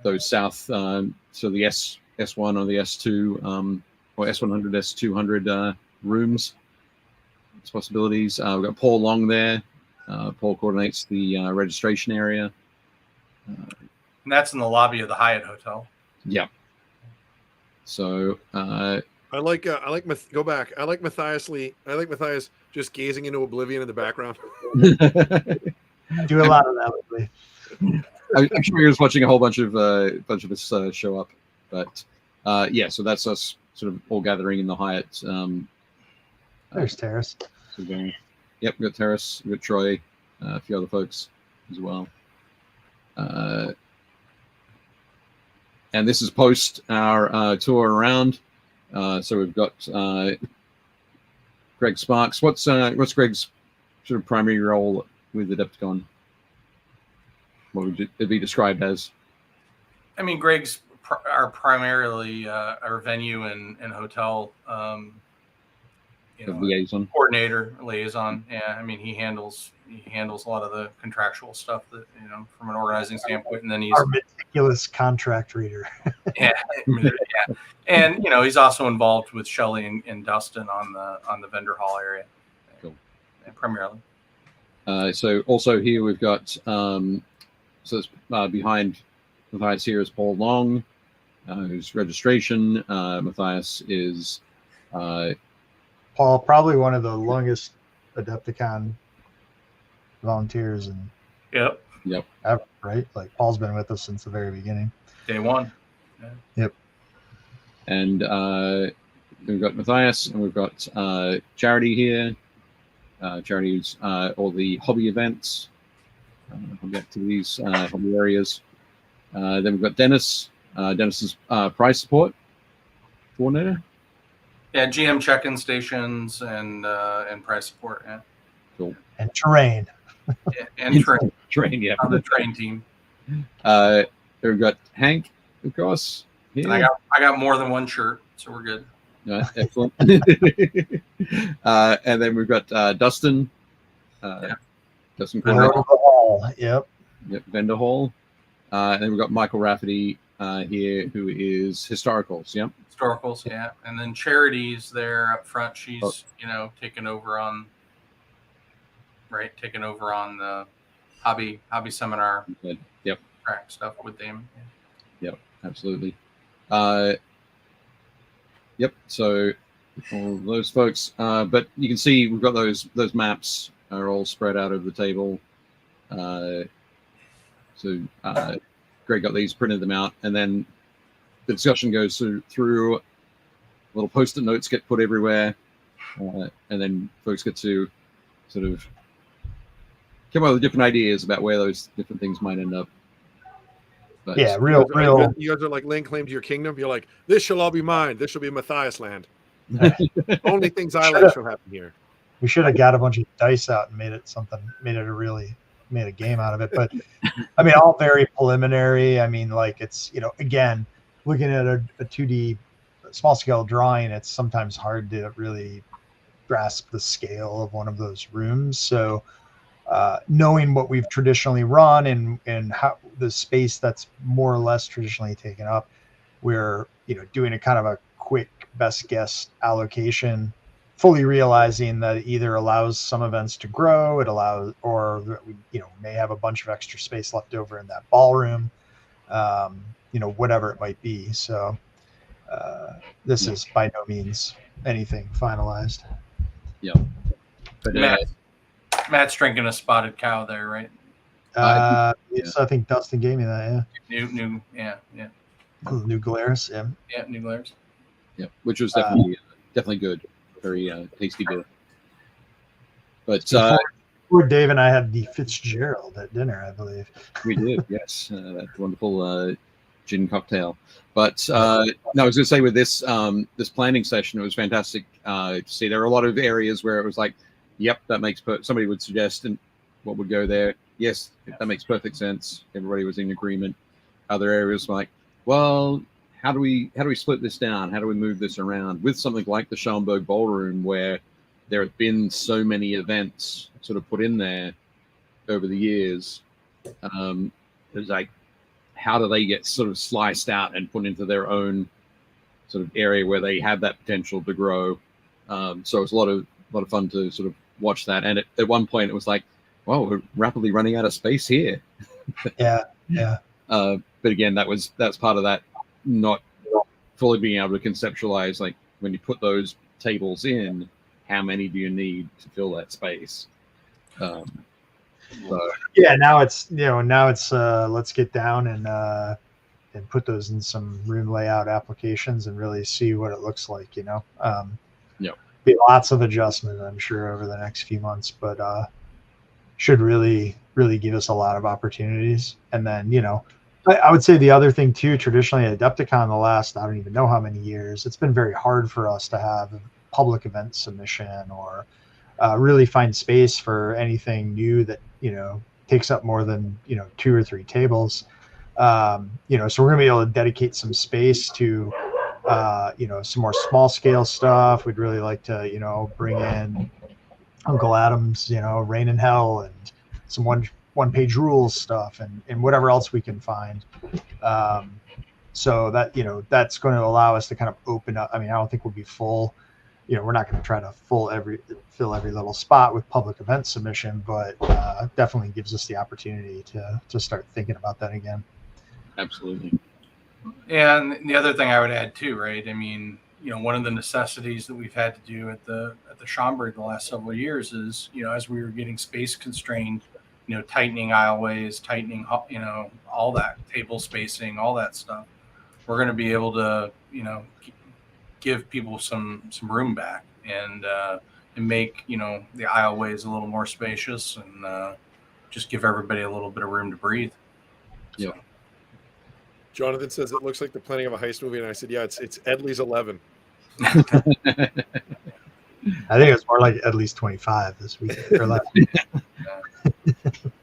those south, so the S1 or the S2 or S100, S200 rooms. It's possibilities. We've got Paul Long there. Paul coordinates the registration area. And that's in the lobby of the Hyatt Hotel. Yeah. So I like go back. I like Matthias Lee. I like Matthias just gazing into oblivion in the background. I do a lot of that lately. I'm sure you're just watching a whole bunch of us show up, but so that's us sort of all gathering in the Hyatt. There's Terrace. So yep, we got Terrace, we got Troy, a few other folks as well. And this is post our tour around. So we've got Greg Sparks. What's Greg's sort of primary role with Adepticon? What would it be described as? I mean, Greg's primarily our venue and hotel coordinator, liaison. Yeah, I mean, he handles a lot of the contractual stuff that from an organizing standpoint, and then he's our meticulous contract reader. yeah, and he's also involved with Shelley and Dustin on the vendor hall area. Cool. Primarily. So also here we've got so it's behind Matthias here is Paul Long, who's registration. Matthias is Paul, probably one of the longest Adepticon volunteers and yep ever, right? Like Paul's been with us since the very beginning. Day one. Yeah. Yep. And we've got Matthias and we've got Charity here. Charity's all the hobby events, hobby activities, hobby areas. Then we've got Dennis. Dennis is prize support coordinator. Yeah, GM check-in stations and price support. Yeah. Cool. And terrain. Yeah, and train. Train, yeah. On the train team. We've got Hank, of course. And I got more than one shirt, so we're good. Excellent. And then we've got Dustin. Dustin Vendor Hall. Yep. Vendor Hall. And then we've got Michael Rafferty here, who is historicals. Yep. Historicals, yeah. And then Charity's there up front. She's taking over on the hobby seminar Good. Yep. track stuff with them. Yep. Absolutely. Yep. So all those folks, but you can see we've got those maps are all spread out over the table. So Greg got these, printed them out, and then the discussion goes through little post-it notes get put everywhere, and then folks get to sort of come up with different ideas about where those different things might end up. But Yeah, You real. guys are like laying claim to your kingdom. You're like, this shall all be mine. This shall be Matthias land. Only things I like shall happen here. We should have got a bunch of dice out and made a game out of it. But I mean, all very preliminary. I mean, like it's, again, looking at a 2D small scale drawing, it's sometimes hard to really grasp the scale of one of those rooms. So knowing what we've traditionally run and how the space that's more or less traditionally taken up, we're doing a kind of a quick best guess allocation, fully realizing that it either allows some events to grow, or we may have a bunch of extra space left over in that ballroom, whatever it might be. So this is by no means anything finalized. Yeah. But Matt's drinking a spotted cow there, right? Yes, I think Dustin gave me that. Yeah. New New Glarus. Yeah. Yeah, New Glarus. Yeah, which was definitely good. Very tasty beer. But Before Dave and I had the Fitzgerald at dinner, I believe. we did, yes, that wonderful gin cocktail. But no, I was going to say with this this planning session, it was fantastic to see. There were a lot of areas where it was like, yep, that makes somebody would suggest and what would go there. Yes, that makes perfect sense. Everybody was in agreement. Other areas like, well, how do we split this down? How do we move this around? With something like the Schaumburg Ballroom, where there have been so many events sort of put in there over the years, it's like, how do they get sort of sliced out and put into their own sort of area where they have that potential to grow? So it's a lot of fun to sort of watch that. And at one point, it was like, well, we're rapidly running out of space here. Yeah. But again, that's part of that not fully being able to conceptualize, like when you put those tables in, how many do you need to fill that space? So. Yeah, now it's let's get down and put those in some room layout applications and really see what it looks like. Be lots of adjustment, I'm sure, over the next few months, but should really give us a lot of opportunities. And then I would say the other thing too, traditionally at AdeptiCon the last, I don't even know how many years, it's been very hard for us to have public event submission or really find space for anything new that, takes up more than, 2 or 3 tables. So we're going to be able to dedicate some space to, some more small scale stuff. We'd really like to, bring in Uncle Adam's, Rain in Hell and some one-page rules stuff and whatever else we can find. So that, that's going to allow us to kind of open up. I mean, I don't think we'll be full. We're not going to try to fill every little spot with public event submission, but definitely gives us the opportunity to start thinking about that again. Absolutely. And the other thing I would add too, right? I mean, one of the necessities that we've had to do at the Schaumburg the last several years is, as we were getting space constrained, tightening aisleways, tightening, all that table spacing, all that stuff. We're going to be able to, give people some room back and make, the aisleways a little more spacious and just give everybody a little bit of room to breathe. Yeah. Jonathan says it looks like the planning of a heist movie, and I said, yeah, it's Edley's 11. I think it's more like at least 25 this week. Or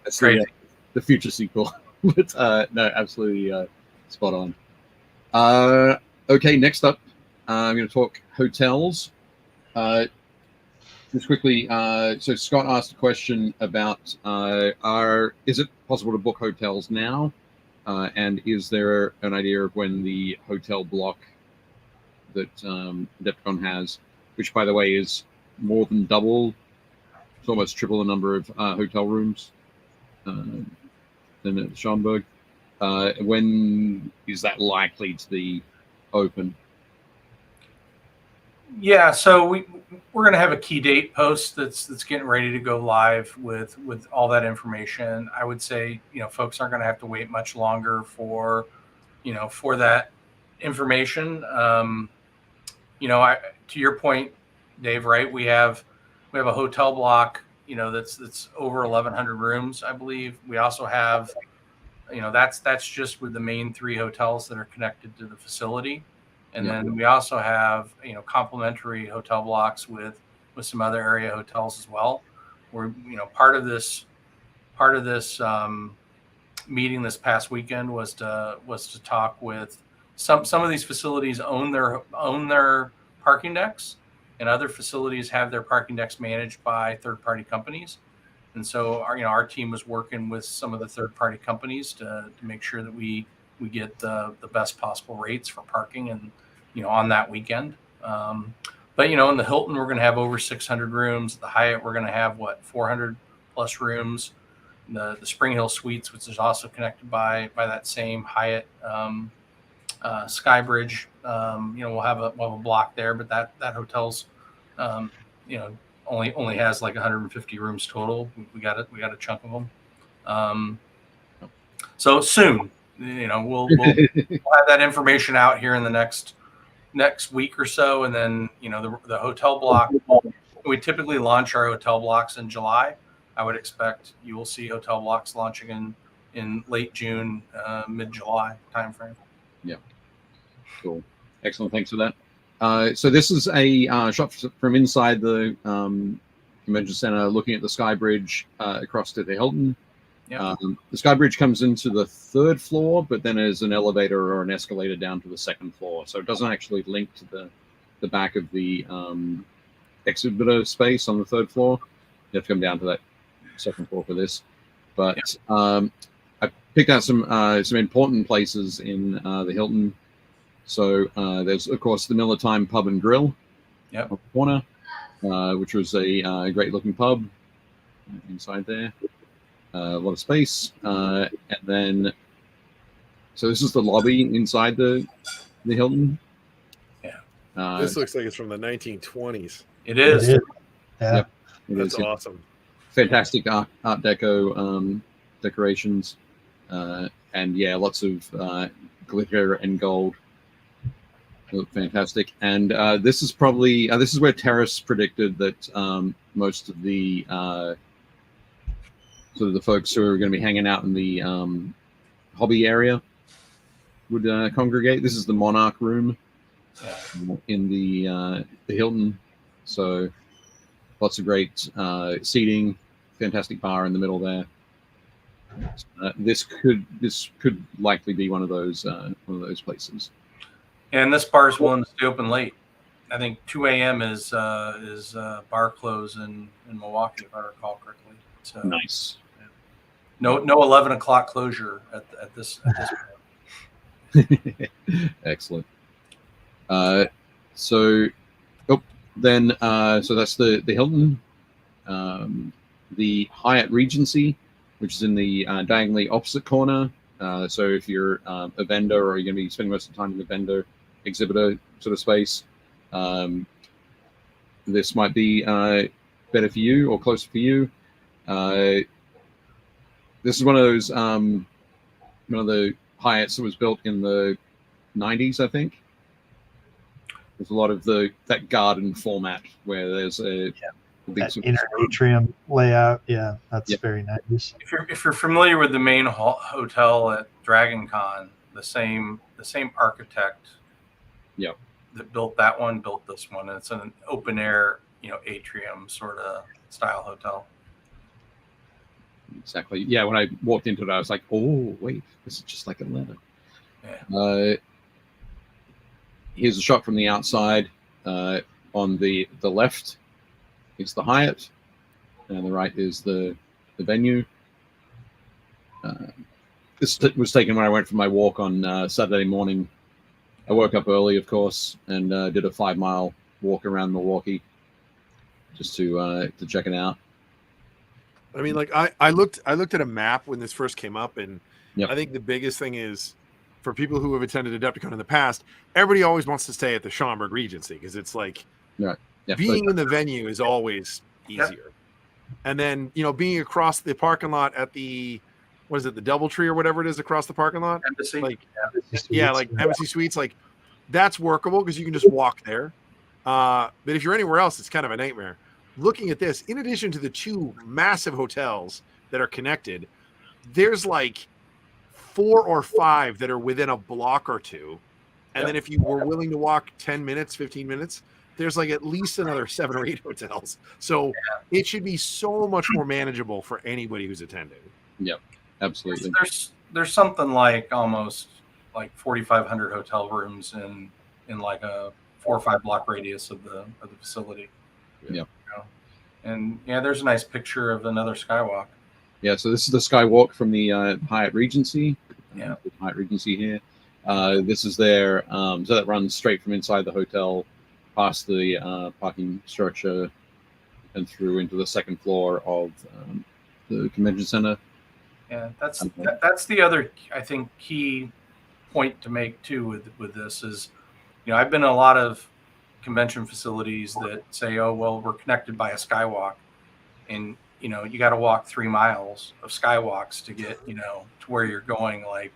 That's crazy. The future sequel. But no, absolutely spot on. Okay, next up, I'm going to talk hotels. Just quickly, so Scott asked a question about is it possible to book hotels now? And is there an idea of when the hotel block that AdeptiCon has, which by the way is more than double, it's almost triple the number of hotel rooms, then at Schomburg. When is that likely to be open? Yeah, so we're going to have a key date post that's getting ready to go live with all that information. I would say, folks aren't going to have to wait much longer for that information. To your point, Dave, right? We have a hotel block, that's over 1,100 rooms, I believe. We also have, that's just with the main 3 hotels that are connected to the facility. And then we also have, complementary hotel blocks with some other area hotels as well. Where, part of this meeting this past weekend was to talk with some of these facilities own their parking decks, and other facilities have their parking decks managed by third-party companies. And so our team was working with some of the third-party companies to make sure that we get the best possible rates for parking and on that weekend. But in the Hilton, we're going to have over 600 rooms. The Hyatt, we're going to have 400 plus rooms. The Spring Hill Suites, which is also connected by that same Hyatt Skybridge, we'll have a block there, but that hotel's only has like 150 rooms total. We got a chunk of them. So soon, we'll have that information out here in the next week or so, and then the hotel block. We typically launch our hotel blocks in July. I would expect you will see hotel blocks launching in late June, mid-July timeframe. Yeah, cool, excellent. Thanks for that. So this is a shot from inside the convention center, looking at the Skybridge across to the Hilton. Yeah. The Skybridge comes into the 3rd floor, but then there's an elevator or an escalator down to the 2nd floor. So it doesn't actually link to the back of the exhibitor space on the 3rd floor. You have to come down to that 2nd floor for this. But I picked out some important places in the Hilton. So there's, of course, the Miller Time Pub and Grill on the corner, which was a great-looking pub inside there. A lot of space, and then so this is the lobby inside the Hilton. Yeah, this looks like it's from the 1920s. It is. Yeah, Yep, That's awesome. Fantastic art deco decorations, and lots of glitter and gold. They look fantastic. And this is probably this is where Terrace predicted that most of the sort of the folks who are going to be hanging out in the hobby area would congregate. This is the Monarch room in the Hilton. So lots of great seating, fantastic bar in the middle there. This could likely be one of those places. And this bar is willing to stay open late. I think 2 a.m. is bar close in Milwaukee, if I recall correctly. So Nice. No 11 o'clock closure at this point. Excellent. So that's the Hilton, the Hyatt Regency, which is in the diagonally opposite corner. So if you're a vendor or you're going to be spending most of the time in the vendor exhibitor sort of space, this might be better for you or closer for you. This is one of those one of the Hyatts that was built in the 90s, I think. There's a lot of that garden format where there's a big that inner atrium layout. Yeah, that's very nice. If you're familiar with the main hotel at Dragon Con, the same architect that built that one built this one. It's an open air, atrium sort of style hotel. Exactly. Yeah, when I walked into it, I was like, oh, wait, this is just like Atlanta. Yeah. Here's a shot from the outside. On the left is the Hyatt, and the right is the venue. This was taken when I went for my walk on Saturday morning. I woke up early, of course, and did a 5-mile walk around Milwaukee just to check it out. I mean, like I looked at a map when this first came up, and Yep. I think the biggest thing is for people who have attended AdeptiCon in the past, everybody always wants to stay at the Schaumburg Regency because it's like Right. Yeah. being in the venue is always easier. And then, being across the parking lot at the, what is it, the DoubleTree or whatever it is across the parking lot? Embassy. Like, yeah. like Embassy Suites, like that's workable because you can just walk there. But if you're anywhere else, it's kind of a nightmare. Looking at this, in addition to the two massive hotels that are connected, there's like 4 or 5 that are within a block or two. And then if you were willing to walk 10 minutes, 15 minutes, there's like at least another 7 or 8 hotels. So it should be so much more manageable for anybody who's attending. Yep, absolutely. There's something like almost like 4,500 hotel rooms in like a 4 or 5 block radius of the facility. Yeah. And there's a nice picture of another skywalk. Yeah, so this is the skywalk from the Hyatt Regency. Yeah. The Hyatt Regency here. This is there. So that runs straight from inside the hotel past the parking structure and through into the second floor of the convention center. Yeah, that's the other, I think, key point to make too with this is, I've been in a lot of convention facilities that say, oh, well, we're connected by a skywalk, and you got to walk 3 miles of skywalks to get to where you're going. Like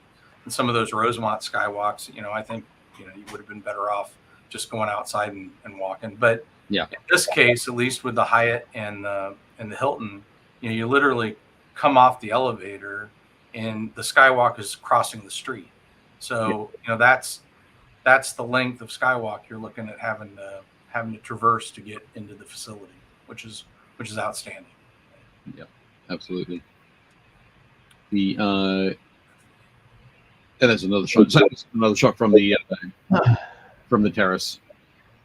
in some of those Rosemont skywalks, I think you would have been better off just going outside and walking. But in this case, at least with the Hyatt and the Hilton, you literally come off the elevator and the skywalk is crossing the street. So that's the length of skywalk you're looking at having to traverse to get into the facility, which is outstanding. Yeah, absolutely. And there's another shot. Another shot from the terrace.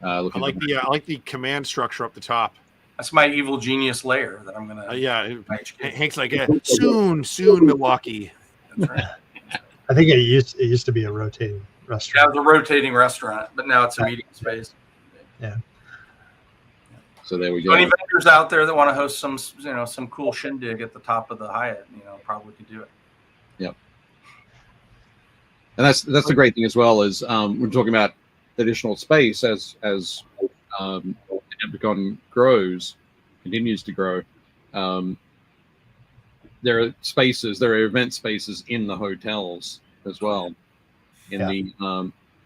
I like the command structure up the top. That's my evil genius layer that I'm gonna. Hank's like soon, Milwaukee. That's right. I think it used to be a rotating restaurant. Yeah, it was a rotating restaurant, but now it's a meeting space. Yeah. So there we go. Any vendors out there that want to host some cool shindig at the top of the Hyatt, probably could do it. Yep. And that's the great thing as well is we're talking about additional space as AdeptiCon continues to grow. There are event spaces in the hotels as well, in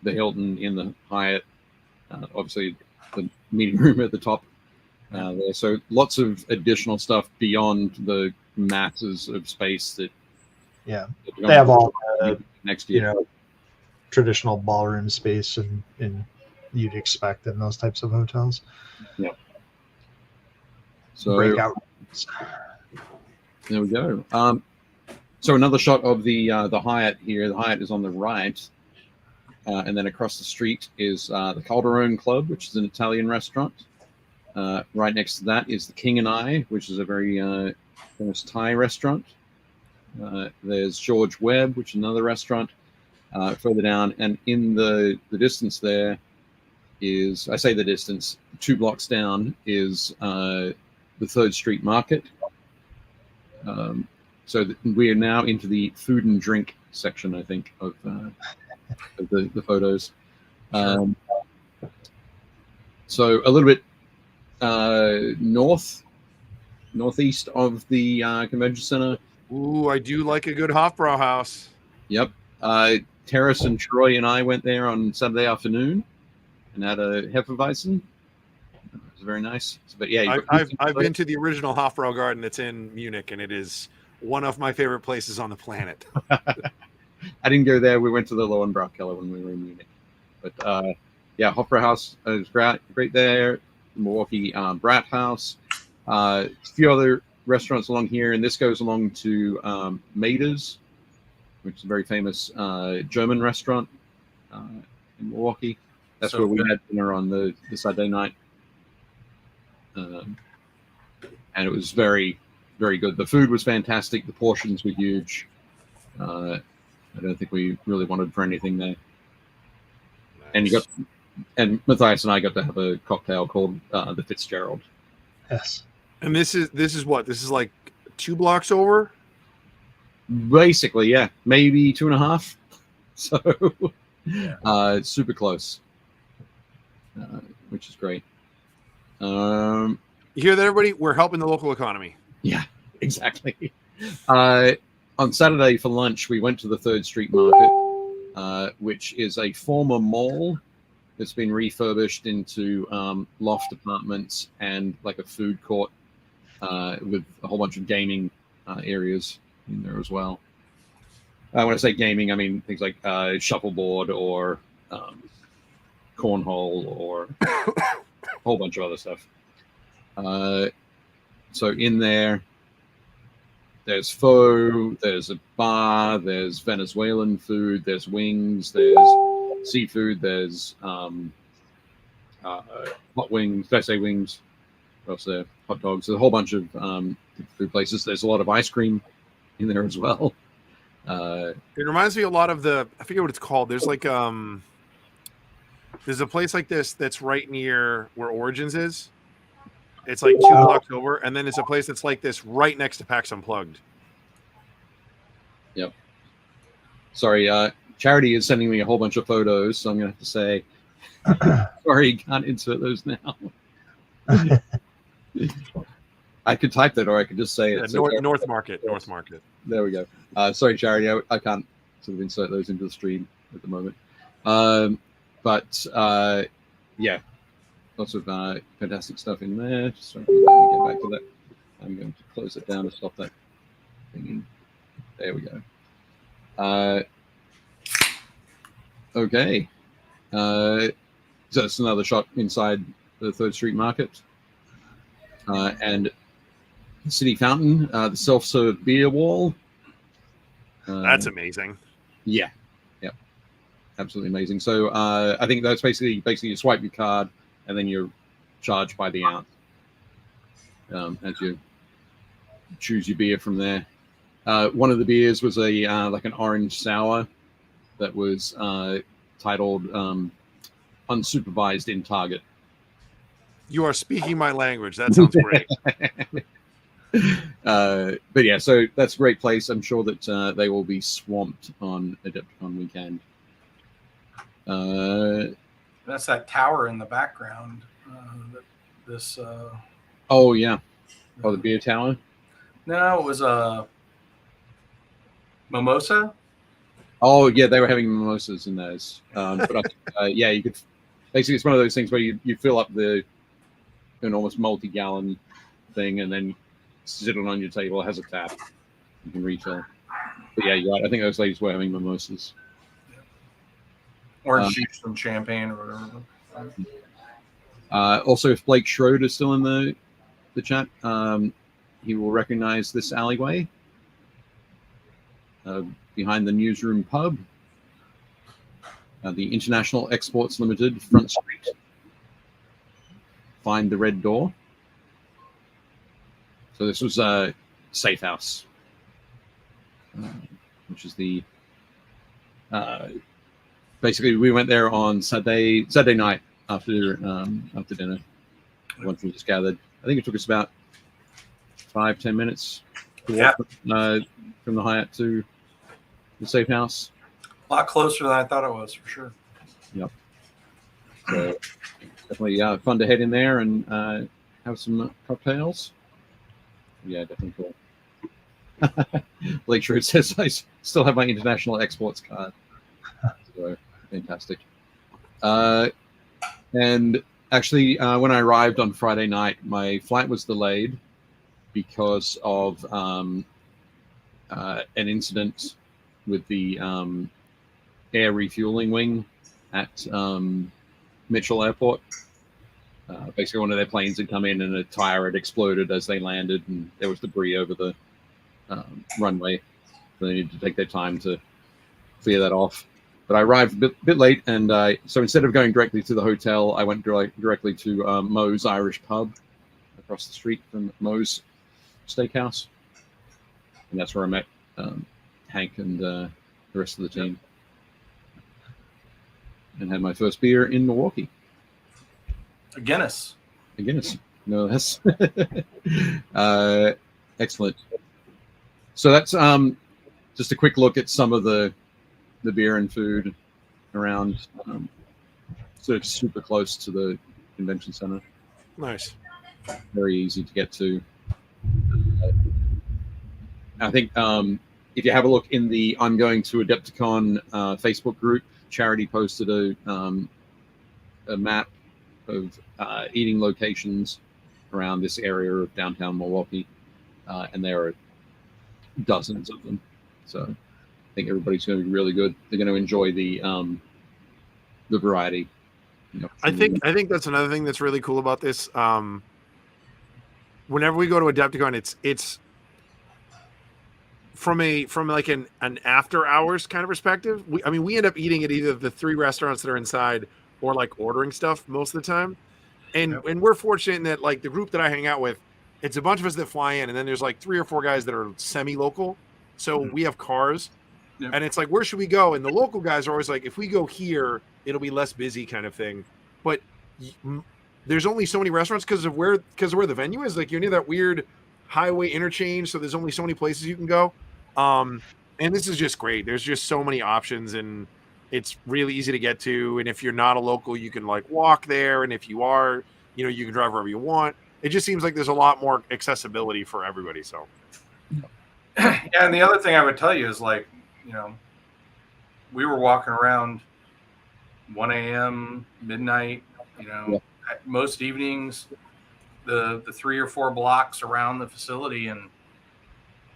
the Hilton, in the Hyatt, obviously the meeting room at the top there. So lots of additional stuff beyond the masses of space that. Yeah, they have all next year. Traditional ballroom space and you'd expect in those types of hotels. Yeah. So breakout. There we go. So another shot of the Hyatt here. The Hyatt is on the right, and then across the street is the Calderone Club, which is an Italian restaurant. Right next to that is the King and I, which is a very famous Thai restaurant. There's George Webb, which is another restaurant. Further down, and in the distance there is, I say the distance, 2 blocks down is the 3rd Street Market. So we are now into the food and drink section, I think, of the photos. So a little bit northeast of the convention center. Ooh, I do like a good Hofbrauhaus. Yep. Terrace and Troy and I went there on Saturday afternoon and had a Hefeweizen. It was very nice. But yeah, I've been to the original Hofbrau Garden that's in Munich, and it is one of my favorite places on the planet. I didn't go there. We went to the Lowenbraukeller when we were in Munich. But yeah, Hofbrauhaus is great there. Milwaukee Brat House. A few other restaurants along here, and this goes along to Mader's, which is a very famous German restaurant in Milwaukee. That's where we had dinner on the Saturday night. And it was very, very good. The food was fantastic. The portions were huge. I don't think we really wanted for anything there. Nice. And Matthias and I got to have a cocktail called the Fitzgerald. Yes. And this is what? This is like 2 blocks over? Basically, yeah, maybe 2.5. So Yeah. it's super close, which is great. You hear that, everybody? We're helping the local economy. Yeah, exactly. On Saturday for lunch, we went to the 3rd Street Market, which is a former mall that's been refurbished into loft apartments and like a food court with a whole bunch of gaming areas in there as well. When I say gaming, I mean things like shuffleboard or cornhole or a whole bunch of other stuff. So in there, there's pho, there's a bar, there's Venezuelan food, there's wings, there's seafood, there's hot wings, did I say wings? What else there? Hot dogs. There's a whole bunch of food places. There's a lot of ice cream in there as well. It reminds me a lot of I forget what it's called. There's like there's a place like this that's right near where Origins is. It's like 2 blocks over, and then it's a place that's like this right next to PAX Unplugged. Yep. Sorry, Charity is sending me a whole bunch of photos, so I'm gonna have to say sorry, can't insert those now. I could type that, or I could just say it. North Market. North Market. There we go. Sorry, Charity, I can't sort of insert those into the stream at the moment. But yeah, lots of fantastic stuff in there. Just sorry, let me get back to that. I'm going to close it down to stop that thing. There we go. Okay. So that's another shot inside the 3rd Street Market. And the City Fountain, the self-serve beer wall. That's amazing. Yeah. Yep. Absolutely amazing. So I think that's basically you swipe your card and then you're charged by the ounce as you choose your beer from there. One of the beers was a like an orange sour that was titled Unsupervised in Target. You are speaking my language. That sounds great. But yeah, so that's a great place. I'm sure that they will be swamped on AdeptiCon weekend. That's that tower in the background. Oh yeah. Oh, the beer tower. No, it was a mimosa. Oh yeah, they were having mimosas in those. But yeah, you could basically, it's one of those things where you fill up the enormous multi-gallon thing and then sit it on your table. It has a tap. You can refill. But yeah, you're right. I think those ladies were having mimosas. Orange juice and champagne or whatever. Also, if Blake Schroeder is still in the chat, he will recognize this alleyway behind the Newsroom Pub, the International Exports Limited Front Street. Find the red door. So this was a Safe House, which is the basically we went there on Saturday night after dinner. Once we just gathered, I think it took us about 5-10 minutes to walk from the Hyatt to the Safe House. A lot closer than I thought it was, for sure. Yep. So definitely fun to head in there and have some cocktails. Yeah, definitely cool. Blake Schroeder says I still have my international exports card. So fantastic. And actually, when I arrived on Friday night, my flight was delayed because of an incident with the air refueling wing at Mitchell Airport. Basically, one of their planes had come in and a tire had exploded as they landed, and there was debris over the runway. So they needed to take their time to clear that off. But I arrived a bit late, and so instead of going directly to the hotel, I went directly to Moe's Irish Pub across the street from Moe's Steakhouse. And that's where I met Hank and the rest of the team. And had my first beer in Milwaukee. A Guinness. No less. Excellent. So that's just a quick look at some of the beer and food around. So it's super close to the convention center. Nice. Very easy to get to. I think if you have a look in the I'm going to AdeptiCon Facebook group, Charity posted a map of eating locations around this area of downtown Milwaukee, and there are dozens of them. So I think everybody's going to be really good. They're going to enjoy the variety. You know, I think that's another thing that's really cool about this. Whenever we go to AdeptiCon, it's from like an after hours kind of perspective. We end up eating at either the 3 restaurants that are inside or like ordering stuff most of the time. And we're fortunate in that like the group that I hang out with, it's a bunch of us that fly in, and then there's like 3 or 4 guys that are semi-local. So we have cars, and it's like, where should we go? And the local guys are always like, if we go here, it'll be less busy kind of thing. But there's only so many restaurants because of where the venue is. Like, you're near that weird highway interchange, so there's only so many places you can go. And this is just great. There's just so many options, and it's really easy to get to. And if you're not a local, you can like walk there. And if you are, you know, you can drive wherever you want. It just seems like there's a lot more accessibility for everybody. So, yeah. And the other thing I would tell you is, like, you know, we were walking around 1 a.m., midnight, you know, most evenings, the 3 or 4 blocks around the facility, and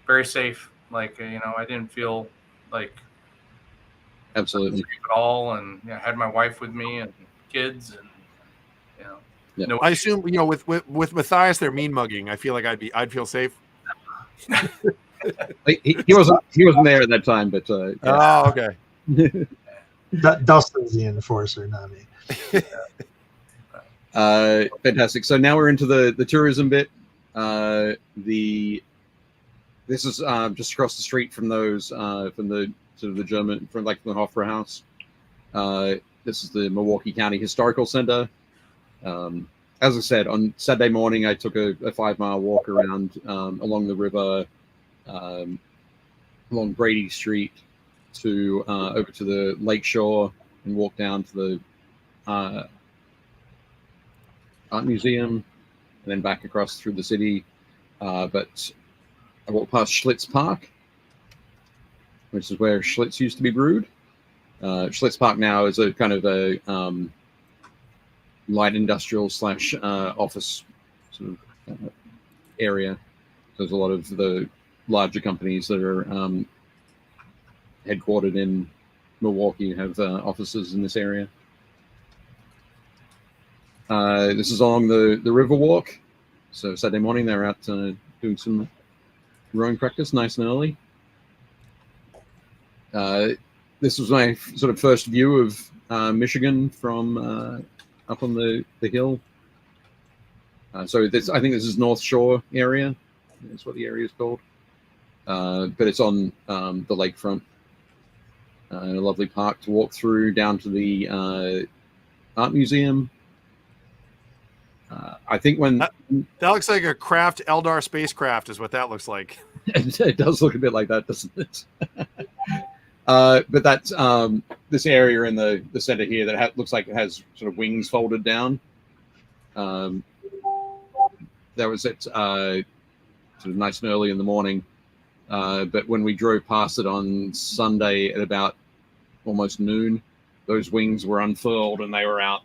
very safe. Like, you know, I didn't feel like absolutely at all. And I had my wife with me and kids, and you know, no. I assume, you know, with Matthias, they're mean mugging. I feel like I'd feel safe. he wasn't there at that time, but oh, okay. Dustin's the enforcer, not me. Fantastic. So now we're into the tourism bit. This is just across the street from those from the sort of the German, from like the Hofbräu House. This is the Milwaukee County Historical Center. As I said, on Saturday morning, I took a 5-mile walk around along the river, along Brady Street to over to the lake shore, and walked down to the art museum, and then back across through the city. But I walked past Schlitz Park, which is where Schlitz used to be brewed. Schlitz Park now is a kind of a light industrial / office sort of area. There's a lot of the larger companies that are headquartered in Milwaukee have offices in this area. This is along the Riverwalk. So Saturday morning, they're out doing some rowing practice, nice and early. This was my sort of first view of Michigan from up on the hill. So this, I think this is North Shore area. That's what the area is called. But it's on the lakefront. A lovely park to walk through, down to the art museum. I think when that looks like a craft Eldar spacecraft is what that looks like. It does look a bit like that, doesn't it? But that's this area in the center here that looks like it has sort of wings folded down. That was at sort of nice and early in the morning. But when we drove past it on Sunday at about almost noon, those wings were unfurled and they were out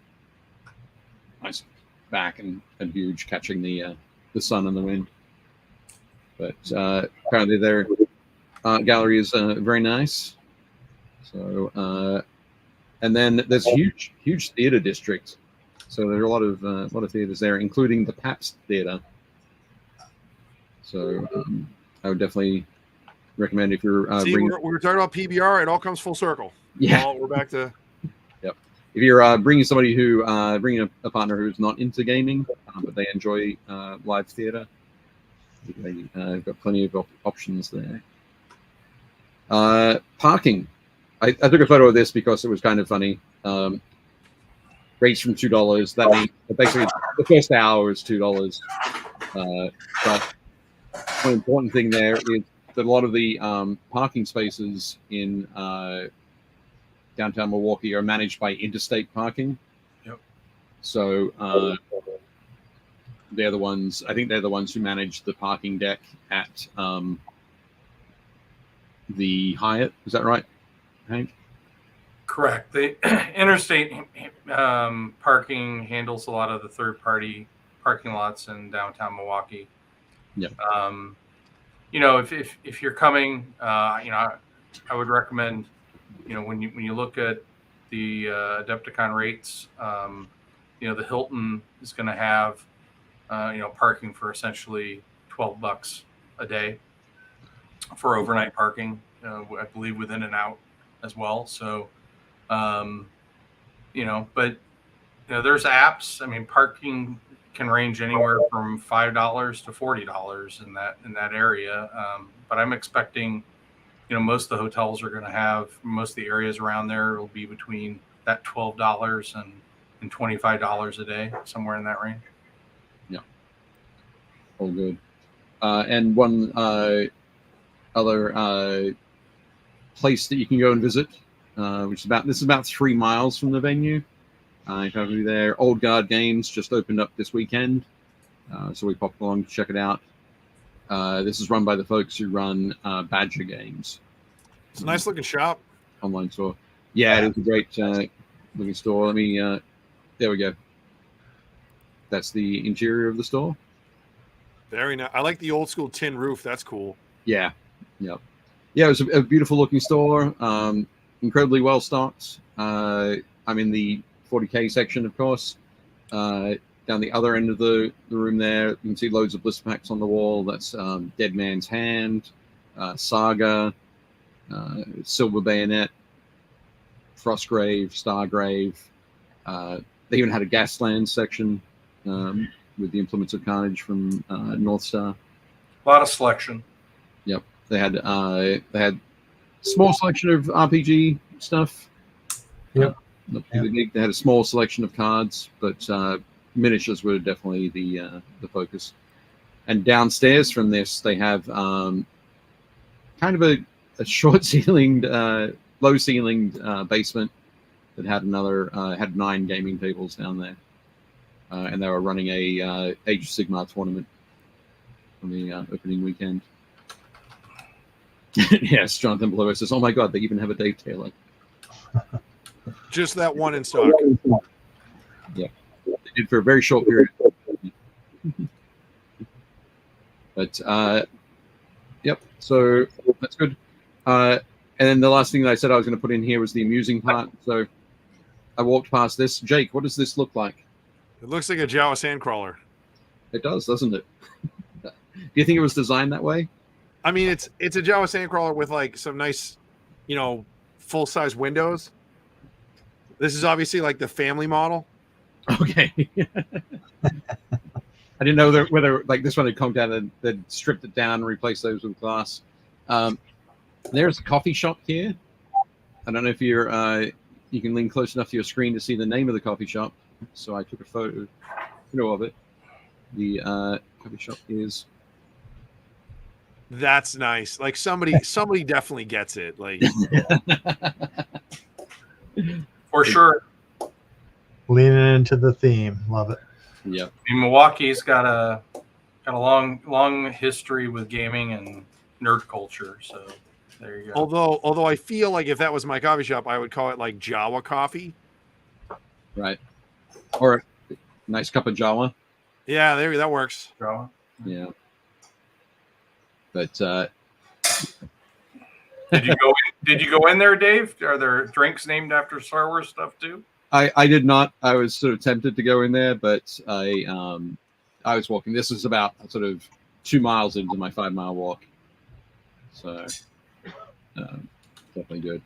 nice back and huge, catching the sun and the wind. But apparently their art gallery is very nice. So and then there's a huge theater district. So there are a lot of theaters there, including the Pabst Theater. So I would definitely recommend if you're we're talking about PBR, it all comes full circle. Yeah, we're back to. Yep. If you're bringing somebody who bringing a partner who's not into gaming, but they enjoy live theater, they've got plenty of options there. Parking. I took a photo of this because it was kind of funny. Rates from $2. That means basically the first hour is $2. But one important thing there is that a lot of the parking spaces in downtown Milwaukee are managed by interstate parking. Yep. So they're the ones. I think they're the ones who manage the parking deck at the Hyatt. Is that right, Hank? Correct. The interstate parking handles a lot of the third-party parking lots in downtown Milwaukee. Yeah. You know, if you're coming, you know, I would recommend, you know, when you look at the AdeptiCon rates, you know, the Hilton is going to have, you know, parking for essentially $12 a day for overnight parking. I believe within and out as well. So, you know, but you know, there's apps. I mean, parking can range anywhere from $5 to $40 in that area. But I'm expecting, you know, most of the hotels are going to have, most of the areas around there will be between that $12 and $25 a day, somewhere in that range. Yeah. All good. And one other place that you can go and visit, which is about 3 miles from the venue. Probably there. Old Guard Games just opened up this weekend, so we popped along to check it out. This is run by the folks who run Badger Games. It's a nice looking shop. Online store. Yeah, it is a great looking store. Let me. There we go. That's the interior of the store. Very nice. I like the old school tin roof. That's cool. Yeah. Yep. Yeah, it was a beautiful looking store. Incredibly well stocked. I'm in the 40K section, of course. Down the other end of the room there, you can see loads of blister packs on the wall. That's Dead Man's Hand, Saga, Silver Bayonet, Frostgrave, Stargrave. They even had a Gasland section with the Implements of Carnage from North Star. A lot of selection. Yep, they had small selection of RPG stuff. Yep. Not too big. They had a small selection of cards, but miniatures were definitely the focus. And downstairs from this, they have kind of a short-ceilinged, low-ceilinged basement that had had 9 gaming tables down there, and they were running a Age of Sigmar tournament on the opening weekend. Yes, Jonathan Blower says, "Oh my God, they even have a Dave Taylor." Just that one in stock. Yeah, they did for a very short period. But yep, so that's good. And then the last thing that I said I was going to put in here was the amusing part. So I walked past this. Jake, what does this look like? It looks like a Jawa sandcrawler. It does, doesn't it? Do you think it was designed that way? I mean, it's a Jawa sandcrawler with like some nice, you know, full-size windows. This is obviously like the family model. Okay. I didn't know whether like this one had come down and they'd stripped it down and replaced those with glass. There's a coffee shop here. I don't know if you can lean close enough to your screen to see the name of the coffee shop. So I took a photo of it. The coffee shop is. That's nice. Like somebody definitely gets it. Like for sure. Leaning into the theme. Love it. Yeah. I mean, Milwaukee's got a long history with gaming and nerd culture. So there you go. Although I feel like if that was my coffee shop, I would call it like Jawa coffee. Right. Or a nice cup of Jawa. Yeah, that works. Jawa. Yeah. But did you go in there, Dave? Are there drinks named after Star Wars stuff too? I did not. I was sort of tempted to go in there, but I was walking. This is about sort of 2 miles into my 5-mile walk, so definitely good.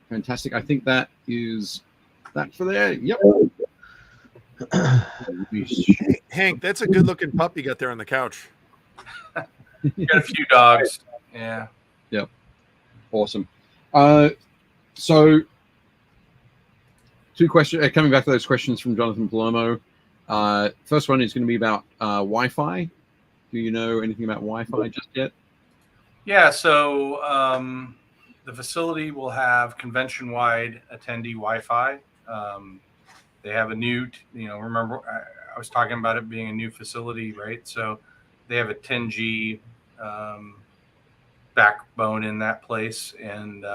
Fantastic. I think that is that for there. Yep. Hank, that's a good-looking pup you got there on the couch. You got a few dogs. Yeah. Yep. Awesome. So 2 questions. Coming back to those questions from Jonathan Palomo. First one is going to be about Wi-Fi. Do you know anything about Wi-Fi just yet? Yeah, so the facility will have convention-wide attendee Wi-Fi. They have a new, remember I was talking about it being a new facility, right? So they have a 10G backbone in that place. And,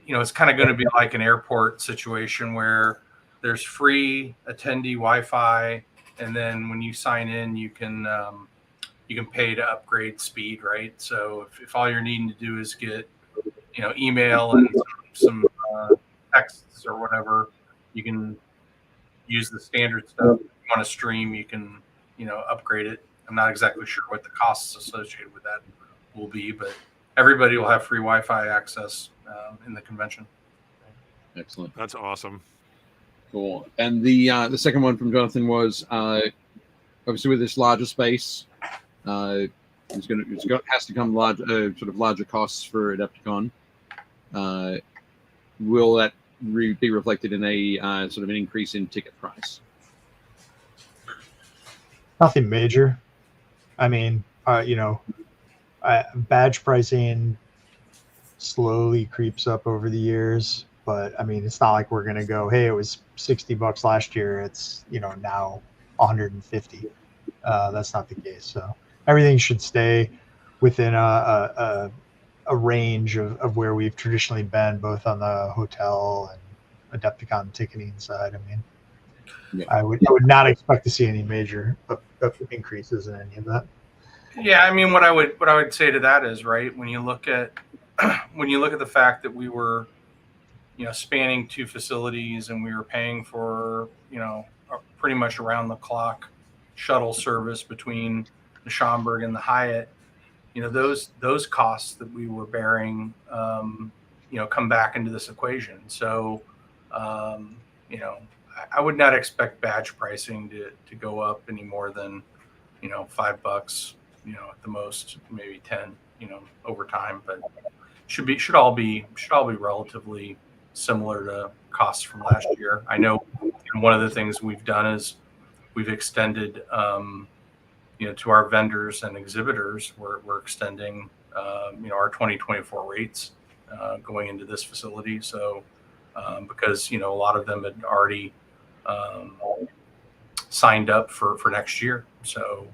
it's kind of going to be like an airport situation where there's free attendee Wi-Fi. And then when you sign in, you can pay to upgrade speed, right? So if all you're needing to do is get, email and some texts or whatever, you can use the standard stuff. If you want to stream, you can, upgrade it. I'm not exactly sure what the costs associated with that will be, but everybody will have free Wi-Fi access in the convention. Excellent. That's awesome. Cool. And the second one from Jonathan was obviously with this larger space, has to come larger costs for AdeptiCon. Will that be reflected in a sort of an increase in ticket price? Nothing major. I mean, badge pricing slowly creeps up over the years, but I mean, it's not like we're gonna go, hey, it was $60 last year, it's now 150. That's not the case. So everything should stay within a range of where we've traditionally been, both on the hotel and Adepticon ticketing side. I mean, yeah. I would not expect to see any major increases in any of that. Yeah, I mean, what I would say to that is, right, when you look at the fact that we were, spanning two facilities and we were paying for, pretty much around the clock shuttle service between the Schaumburg and the Hyatt, those costs that we were bearing, come back into this equation. So, I would not expect badge pricing to go up any more than, $5, at the most, maybe 10, over time, but should all be relatively similar to costs from last year. I know one of the things we've done is we've extended, to our vendors and exhibitors, we're extending, our 2024 rates going into this facility. So because, a lot of them had already signed up for next year. So,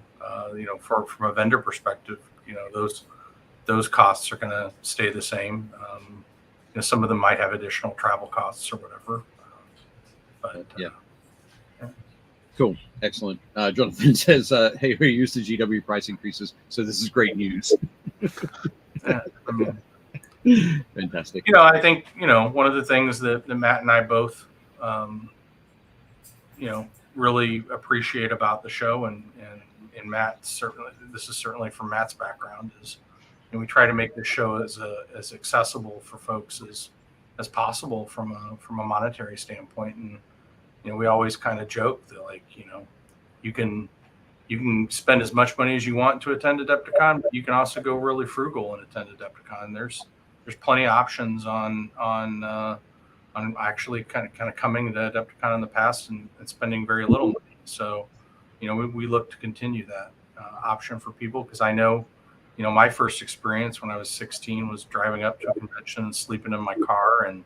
from a vendor perspective, those costs are going to stay the same. Some of them might have additional travel costs or whatever. But yeah. Cool. Excellent. Jonathan says, hey, we're used to GW price increases, so this is great news. Yeah, fantastic. I think, one of the things that Matt and I both, really appreciate about the show, and Matt, certainly, this is certainly from Matt's background, is, we try to make this show as accessible for folks as possible from a monetary standpoint. And, we always kind of joke that, like, you can spend as much money as you want to attend Adepticon, but you can also go really frugal and attend Adepticon. There's plenty of options on actually kind of coming to Adepticon in the past and spending very little money. So, we look to continue that option for people, because I know, my first experience when I was 16 was driving up to a convention and sleeping in my car and,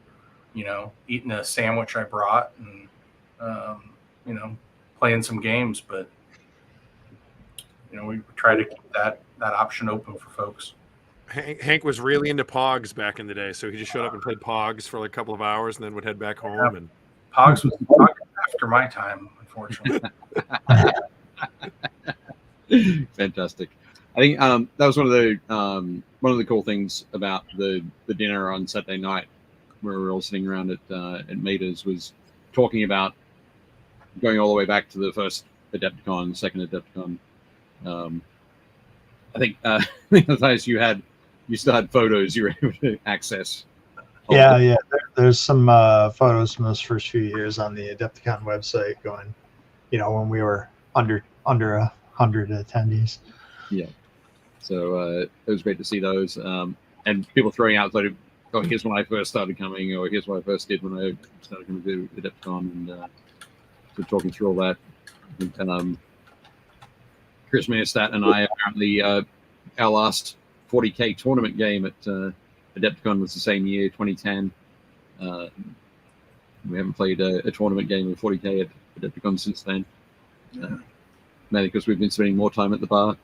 eating a sandwich I brought and, playing some games. But, we try to keep that option open for folks. Hank was really into Pogs back in the day, so he just showed up and played Pogs for like a couple of hours and then would head back home. Yeah. And Pogs was after my time, unfortunately. Fantastic. I think that was one of the cool things about the dinner on Saturday night, where we were all sitting around at Mater's, was talking about going all the way back to the first Adepticon, second Adepticon. I think Matthias, you still had photos you were able to access. Yeah. There's some photos from those first few years on the Adepticon website going, when we were under 100 attendees. Yeah. So it was great to see those, and people throwing out like, "Oh, here's when I first started coming," or "Here's what I first did when I started coming to Adepticon," and so talking through all that. And, Chris Meerstat and I apparently our last 40K tournament game at AdeptiCon was the same year, 2010. We haven't played a tournament game of 40K at AdeptiCon since then. Mainly because we've been spending more time at the bar.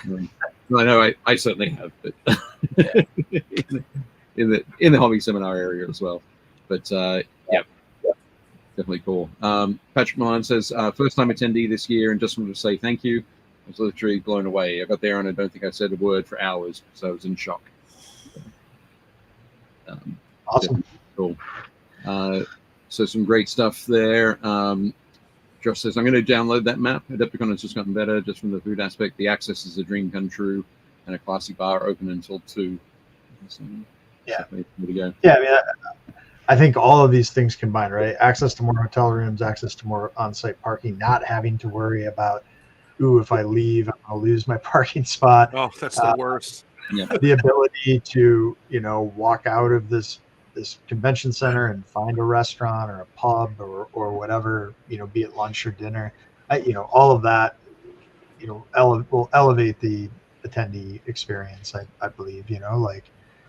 I know I certainly have, but in the hobby seminar area as well. But yeah, definitely cool. Patrick Milan says, first time attendee this year, and just wanted to say thank you. I was literally blown away. I got there and I don't think I said a word for hours, so I was in shock. Awesome. Cool. So some great stuff there. Josh says, I'm going to download that map. Adepticon has just gotten better just from the food aspect. The access is a dream come true, and a classy bar open until 2. So, yeah. Go. Yeah, I mean, I think all of these things combined, right? Access to more hotel rooms, access to more on-site parking, not having to worry about, if I leave, I'm going to lose my parking spot. Oh, that's the worst. Yeah. The ability to, walk out of this convention center and find a restaurant or a pub or whatever, be it lunch or dinner, all of that, will elevate the attendee experience. I believe, like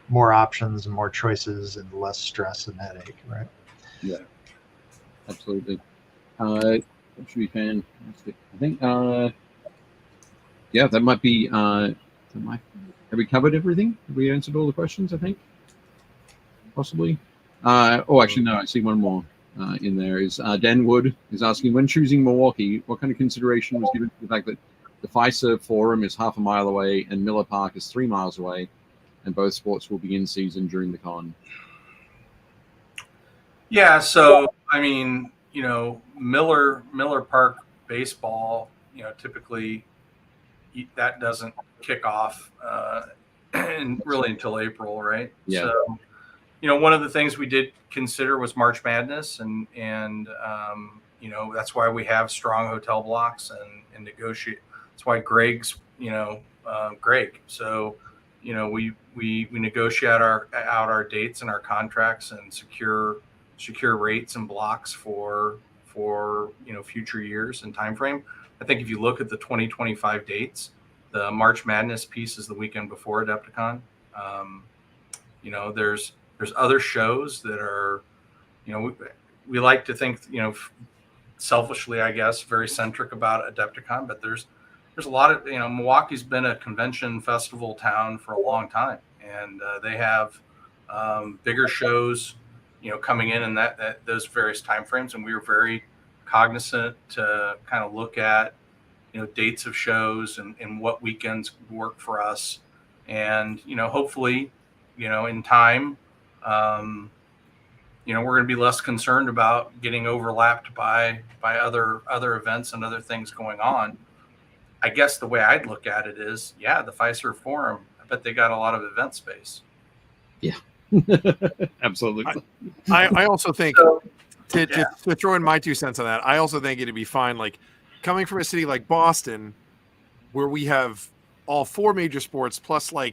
more options and more choices and less stress and headache, right? Yeah, absolutely. That should be fantastic. I think, yeah, that might be, have we covered everything? Have we answered all the questions, I think? Possibly. Actually, no, I see one more in there. Is Dan Wood is asking, when choosing Milwaukee, what kind of consideration was given to the fact that the FISA Forum is half a mile away and Miller Park is 3 miles away, and both sports will be in season during the con? Yeah, so I mean, Miller Park baseball, typically that doesn't kick off really until April, right? Yeah. So, one of the things we did consider was March Madness, and that's why we have strong hotel blocks and negotiate. That's why Greg's, Greg. So, we negotiate out our dates and our contracts and secure rates and blocks for future years and time frame. I think if you look at the 2025 dates, the March Madness piece is the weekend before Adepticon. There's other shows that are, we like to think, selfishly, I guess, very centric about Adepticon, but there's a lot of, Milwaukee's been a convention festival town for a long time, and they have bigger shows, coming in that those various timeframes, and we were very cognizant to kind of look at, dates of shows and what weekends work for us, and hopefully, in time, we're going to be less concerned about getting overlapped by other events and other things going on. I guess the way I'd look at it is, the Fiserv Forum, I bet they got a lot of event space. Yeah, absolutely. I also think to throw in my 2 cents on that, I also think it'd be fine, like coming from a city like Boston, where we have all 4 major sports, plus I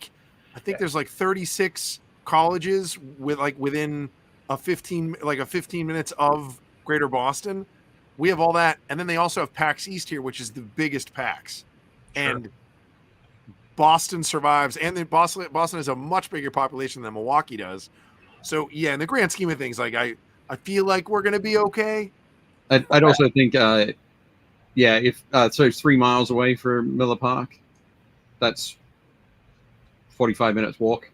think there's 36 colleges within a 15 minutes of Greater Boston. We have all that, and then they also have PAX East here, which is the biggest PAX. Sure. And Boston survives, and then Boston has a much bigger population than Milwaukee does. So yeah, in the grand scheme of things, I feel like we're going to be okay. I'd also think, if so 3 miles away from Miller Park, that's 45 minutes walk.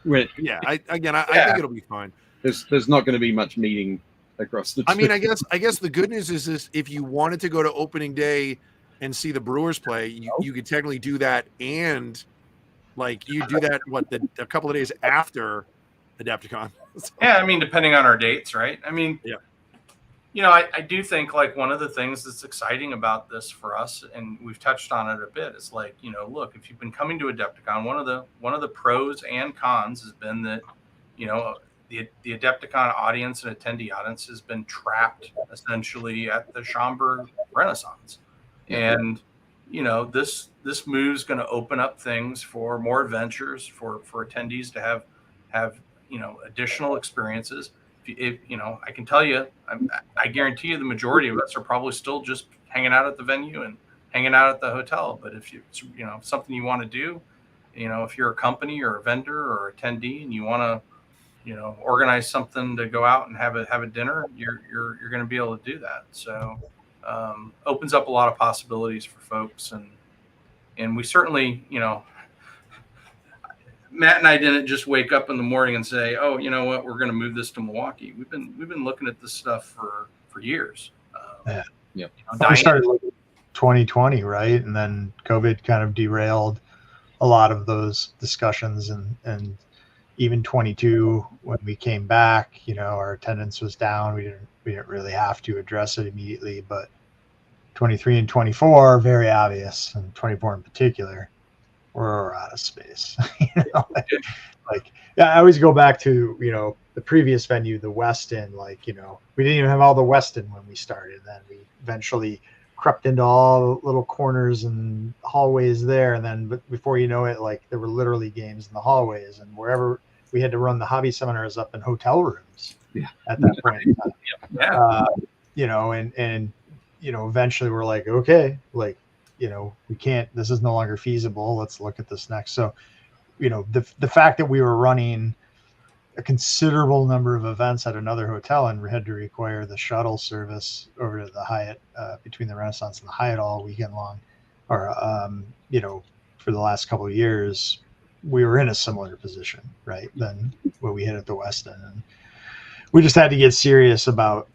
I think it'll be fine. There's not going to be much meeting across the two. I mean, I guess the good news is this: if you wanted to go to opening day and see the Brewers play, you could technically do that, and you do that a couple of days after Adepticon. So. Yeah, I mean, depending on our dates, right? I mean, I do think one of the things that's exciting about this for us, and we've touched on it a bit, is look, if you've been coming to Adepticon, one of the pros and cons has been that, the Adepticon audience and attendee audience has been trapped essentially at the Schaumburg Renaissance. And, this move's going to open up things for more adventures, for attendees to have additional experiences. If I can tell you, I guarantee you the majority of us are probably still just hanging out at the venue and hanging out at the hotel. But if something you want to do, if you're a company or a vendor or attendee and you want to, organize something to go out and have a dinner, you're going to be able to do that. So opens up a lot of possibilities for folks, and we certainly, Matt and I didn't just wake up in the morning and say, oh, you know what, we're going to move this to Milwaukee. We've been looking at this stuff for years. Yeah. We started looking 2020, right? And then COVID kind of derailed a lot of those discussions, and even 22, when we came back, our attendance was down. We didn't really have to address it immediately, but 23 and 24 are very obvious, and 24 in particular, we're out of space. I always go back to, the previous venue, the Westin, we didn't even have all the Westin when we started. Then we eventually crept into all the little corners and hallways there. And then, but before you know it, there were literally games in the hallways, and wherever we had to run the hobby seminars up in hotel rooms at that point in time. And eventually we're like, okay, we can't, this is no longer feasible. Let's look at this next. So, the fact that we were running a considerable number of events at another hotel and we had to require the shuttle service over to the Hyatt, between the Renaissance and the Hyatt all weekend long, or, for the last couple of years, we were in a similar position, right, than what we had at the Westin. And we just had to get serious about,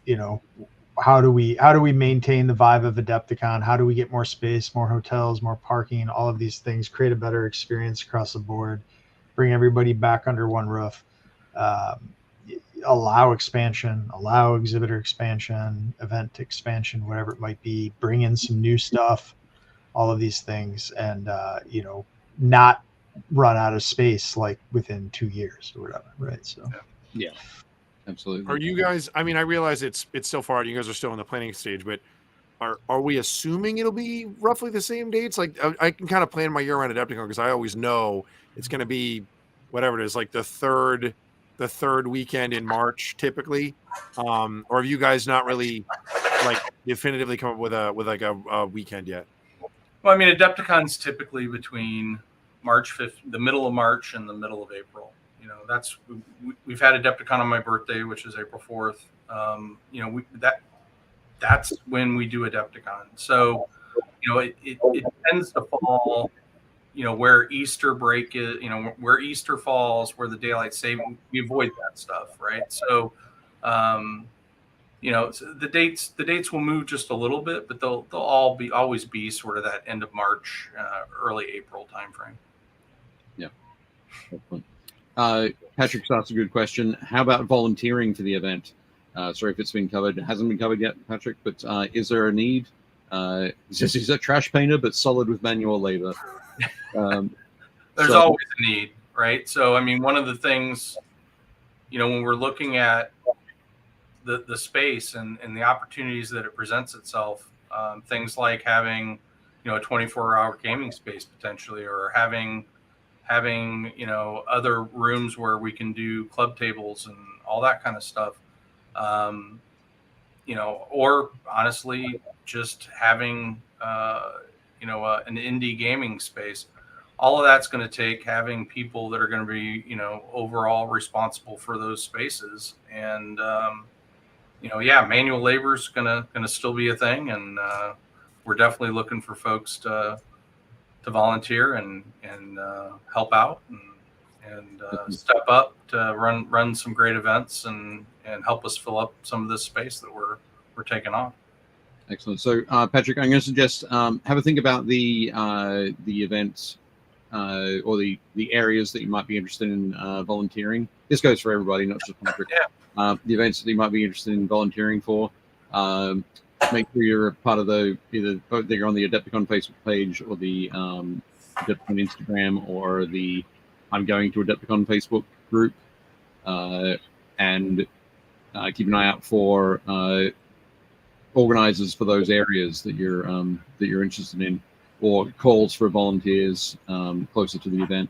how do we maintain the vibe of Adepticon? How do we get more space, more hotels, more parking, all of these things, create a better experience across the board, bring everybody back under one roof, allow expansion, allow exhibitor expansion, event expansion, whatever it might be, bring in some new stuff, all of these things, and, not run out of space within 2 years or whatever, right? So yeah, absolutely. Are you guys, I realize it's still far out, you guys are still in the planning stage, but are we assuming it'll be roughly the same dates? I can kind of plan my year around Adepticon because I always know it's going to be whatever it is, the third weekend in March typically, or have you guys not really definitively come up with a weekend yet? Well, Adepticon's typically between March 5th, the middle of March and the middle of April. We've had Adepticon on my birthday, which is April 4th. That's when we do Adepticon. So, it tends to fall, where Easter break is, where Easter falls, where the daylight saving, we avoid that stuff, right? So, the dates will move just a little bit, but they'll always be sort of that end of March, early April timeframe. Yeah. Patrick's asked a good question. How about volunteering for the event? Sorry if it's been covered. It hasn't been covered yet, Patrick, but is there a need? He says he's a trash painter, but solid with manual labor. There's always a need, right? So, one of the things, when we're looking at the space and the opportunities that it presents itself, things like having, a 24-hour gaming space potentially, or having other rooms where we can do club tables and all that kind of stuff, or honestly just having an indie gaming space. All of that's going to take having people that are going to be overall responsible for those spaces, and manual labor is gonna still be a thing, and we're definitely looking for folks to volunteer and help out and step up to run some great events and help us fill up some of this space that we're taking on. Excellent. So, Patrick, I'm going to suggest have a think about the events or the areas that you might be interested in volunteering. This goes for everybody, not just Patrick. Yeah. The events that you might be interested in volunteering for. Make sure you're a part of either you're on the Adepticon Facebook page or the Adepticon Instagram or the I'm Going to Adepticon Facebook group, and keep an eye out for organizers for those areas that you're interested in, or calls for volunteers closer to the event.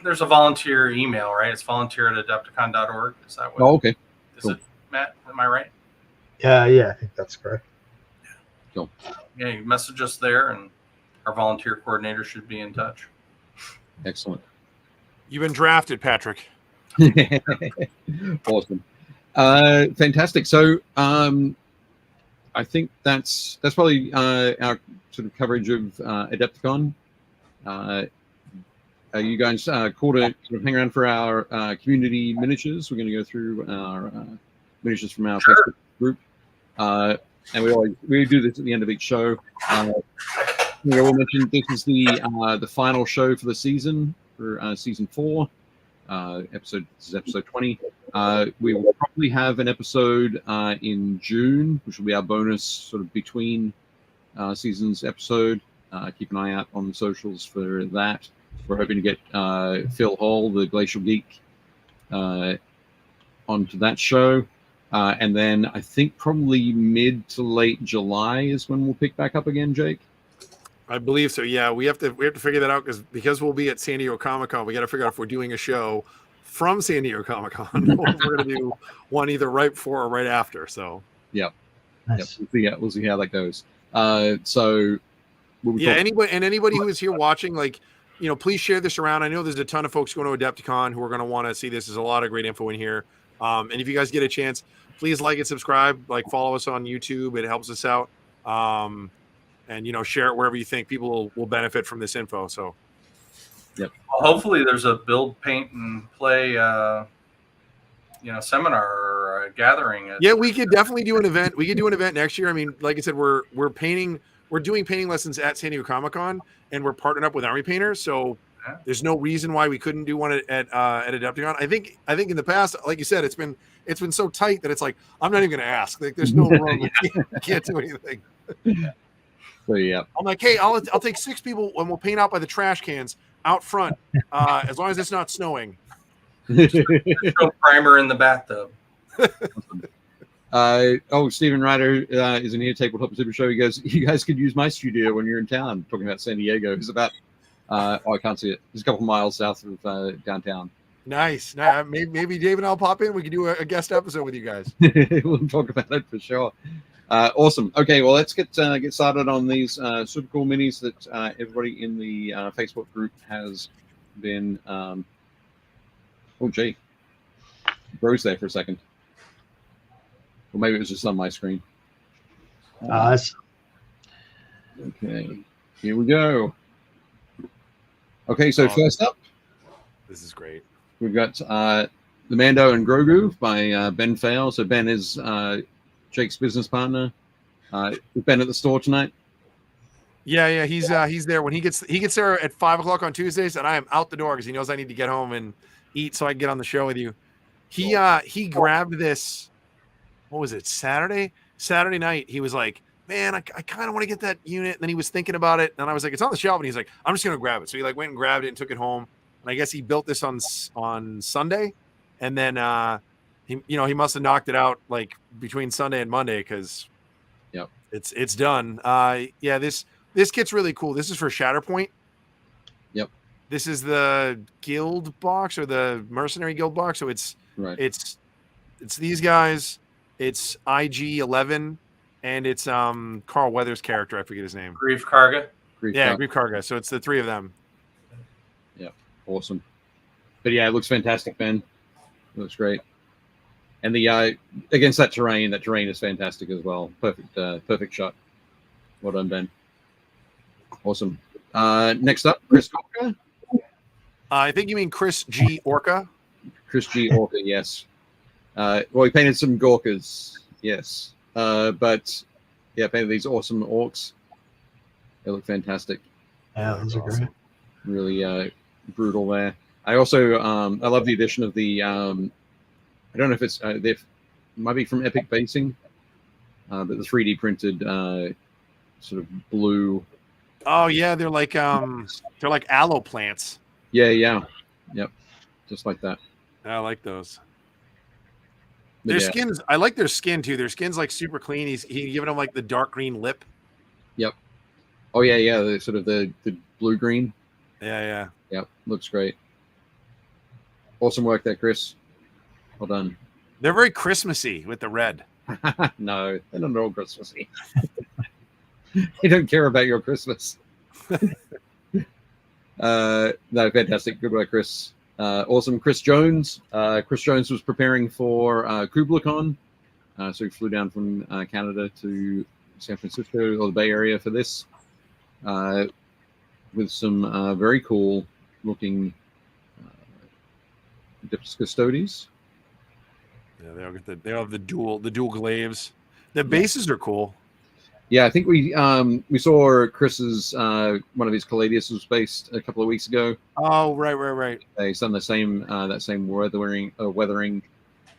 There's a volunteer email, right? It's volunteer@adepticon.org. Is that what? Oh, okay. Is it, Matt? Am I right? Yeah, I think that's correct. Cool. Yeah, you message us there, and our volunteer coordinator should be in touch. Excellent. You've been drafted, Patrick. Awesome. Fantastic. So I think that's probably our sort of coverage of AdeptiCon. Are you guys cool to sort of hang around for our community miniatures? We're going to go through our miniatures from our Facebook group. And we do this at the end of each show. We all mentioned this is the final show for the season, for season 4. This is episode 20. We will probably have an episode in June, which will be our bonus sort of between seasons episode. Keep an eye out on the socials for that. We're hoping to get Phil Hall, the Glacial Geek, onto that show. And then I think probably mid to late July is when we'll pick back up again, Jake. I believe so. Yeah, we have to figure that out because we'll be at San Diego Comic-Con. We got to figure out if we're doing a show from San Diego Comic-Con or if we're going to do one either right before or right after. So yeah, Nice. yep, we'll see how that goes. So yeah, anybody who is here watching, like, you know, please share this around. I know there's a ton of folks going to AdeptiCon who are going to want to see this. There's a lot of great info in here. And if you guys get a chance, please like and subscribe, like follow us on YouTube. It helps us out. And, you know, share it wherever you think people will benefit from this info. So, yep. Well, hopefully there's a build, paint, and play, seminar or a gathering. Yeah, we could definitely do an event. We could do an event next year. I mean, like I said, we're doing painting lessons at San Diego Comic-Con, and we're partnered up with Army Painters. So there's no reason why we couldn't do one at AdeptiCon. I think in the past, like you said, it's been so tight that it's like I'm not even going to ask. Like, there's no room. I can't do anything. So yeah, I'm like, hey, I'll take 6 people and we'll paint out by the trash cans out front, as long as it's not snowing. Throw primer in the bathtub. Stephen Ryder is in here. Tabletop Super Show. You guys could use my studio when you're in town. Talking about San Diego, it's about I can't see it. It's a couple miles south of downtown. Nice. Now, maybe Dave and I'll pop in. We can do a guest episode with you guys. We'll talk about it for sure. Awesome. Okay, well, let's get started on these super cool minis that everybody in the Facebook group has been. Oh, gee, froze there for a second. Well, maybe it was just on my screen. Okay, here we go. Okay, so first up, this is great. we've got The Mando and Grogu by Ben Fail. So Ben is Jake's business partner. Is Ben at the store tonight? Yeah, he's there when he gets there at 5:00 on Tuesdays, and I am out the door because he knows I need to get home and eat so I can get on the show with you. He grabbed this. What was it? Saturday night. He was like, man, I kind of want to get that unit. And then he was thinking about it, and I was like, it's on the shelf, and he's like, I'm just gonna grab it. So he like went and grabbed it and took it home. And I guess he built this on Sunday, and then he must have knocked it out like between Sunday and Monday because it's done. This kit's really cool. This is for Shatterpoint. Yep. This is the guild box or the mercenary guild box. So it's these guys. It's IG-11, and it's Carl Weathers' character. I forget his name. Grief Karga. Grief Karga. So it's the 3 of them. Yeah, awesome. But yeah, it looks fantastic, Ben. It looks great. And the against that terrain is fantastic as well. Perfect shot. Well done, Ben. Awesome. Next up, Chris Orca. I think you mean Chris G. Orca. Chris G. Orca, yes. Well, he painted some Gorkas, yes. But yeah, painted these awesome orcs. They look fantastic. Yeah, those are great. Really brutal there. I also I love the addition of the I don't know if it's they might be from Epic Basing, but the 3D printed sort of blue. Oh yeah, they're like aloe plants. Yeah, yep, just like that. I like those. But Their skins, I like their skin too. Their skin's like super clean. He's giving them like the dark green lip. Yep. Oh yeah. The sort of the blue green. Yeah. Yep. Looks great. Awesome work there, Chris. Well done. They're very Christmassy with the red. No, they're not all Christmassy. They don't care about your Christmas. No, fantastic. Good work, Chris. Awesome. Chris Jones. Chris Jones was preparing for KublaCon. So he flew down from Canada to San Francisco or the Bay Area for this, with some very cool looking Adeptus Custodes. Yeah, they have the dual glaives. The bases are cool. Yeah, I think we saw Chris's one of his Caladius was based a couple of weeks ago. Oh, right. He's done the same that same weathering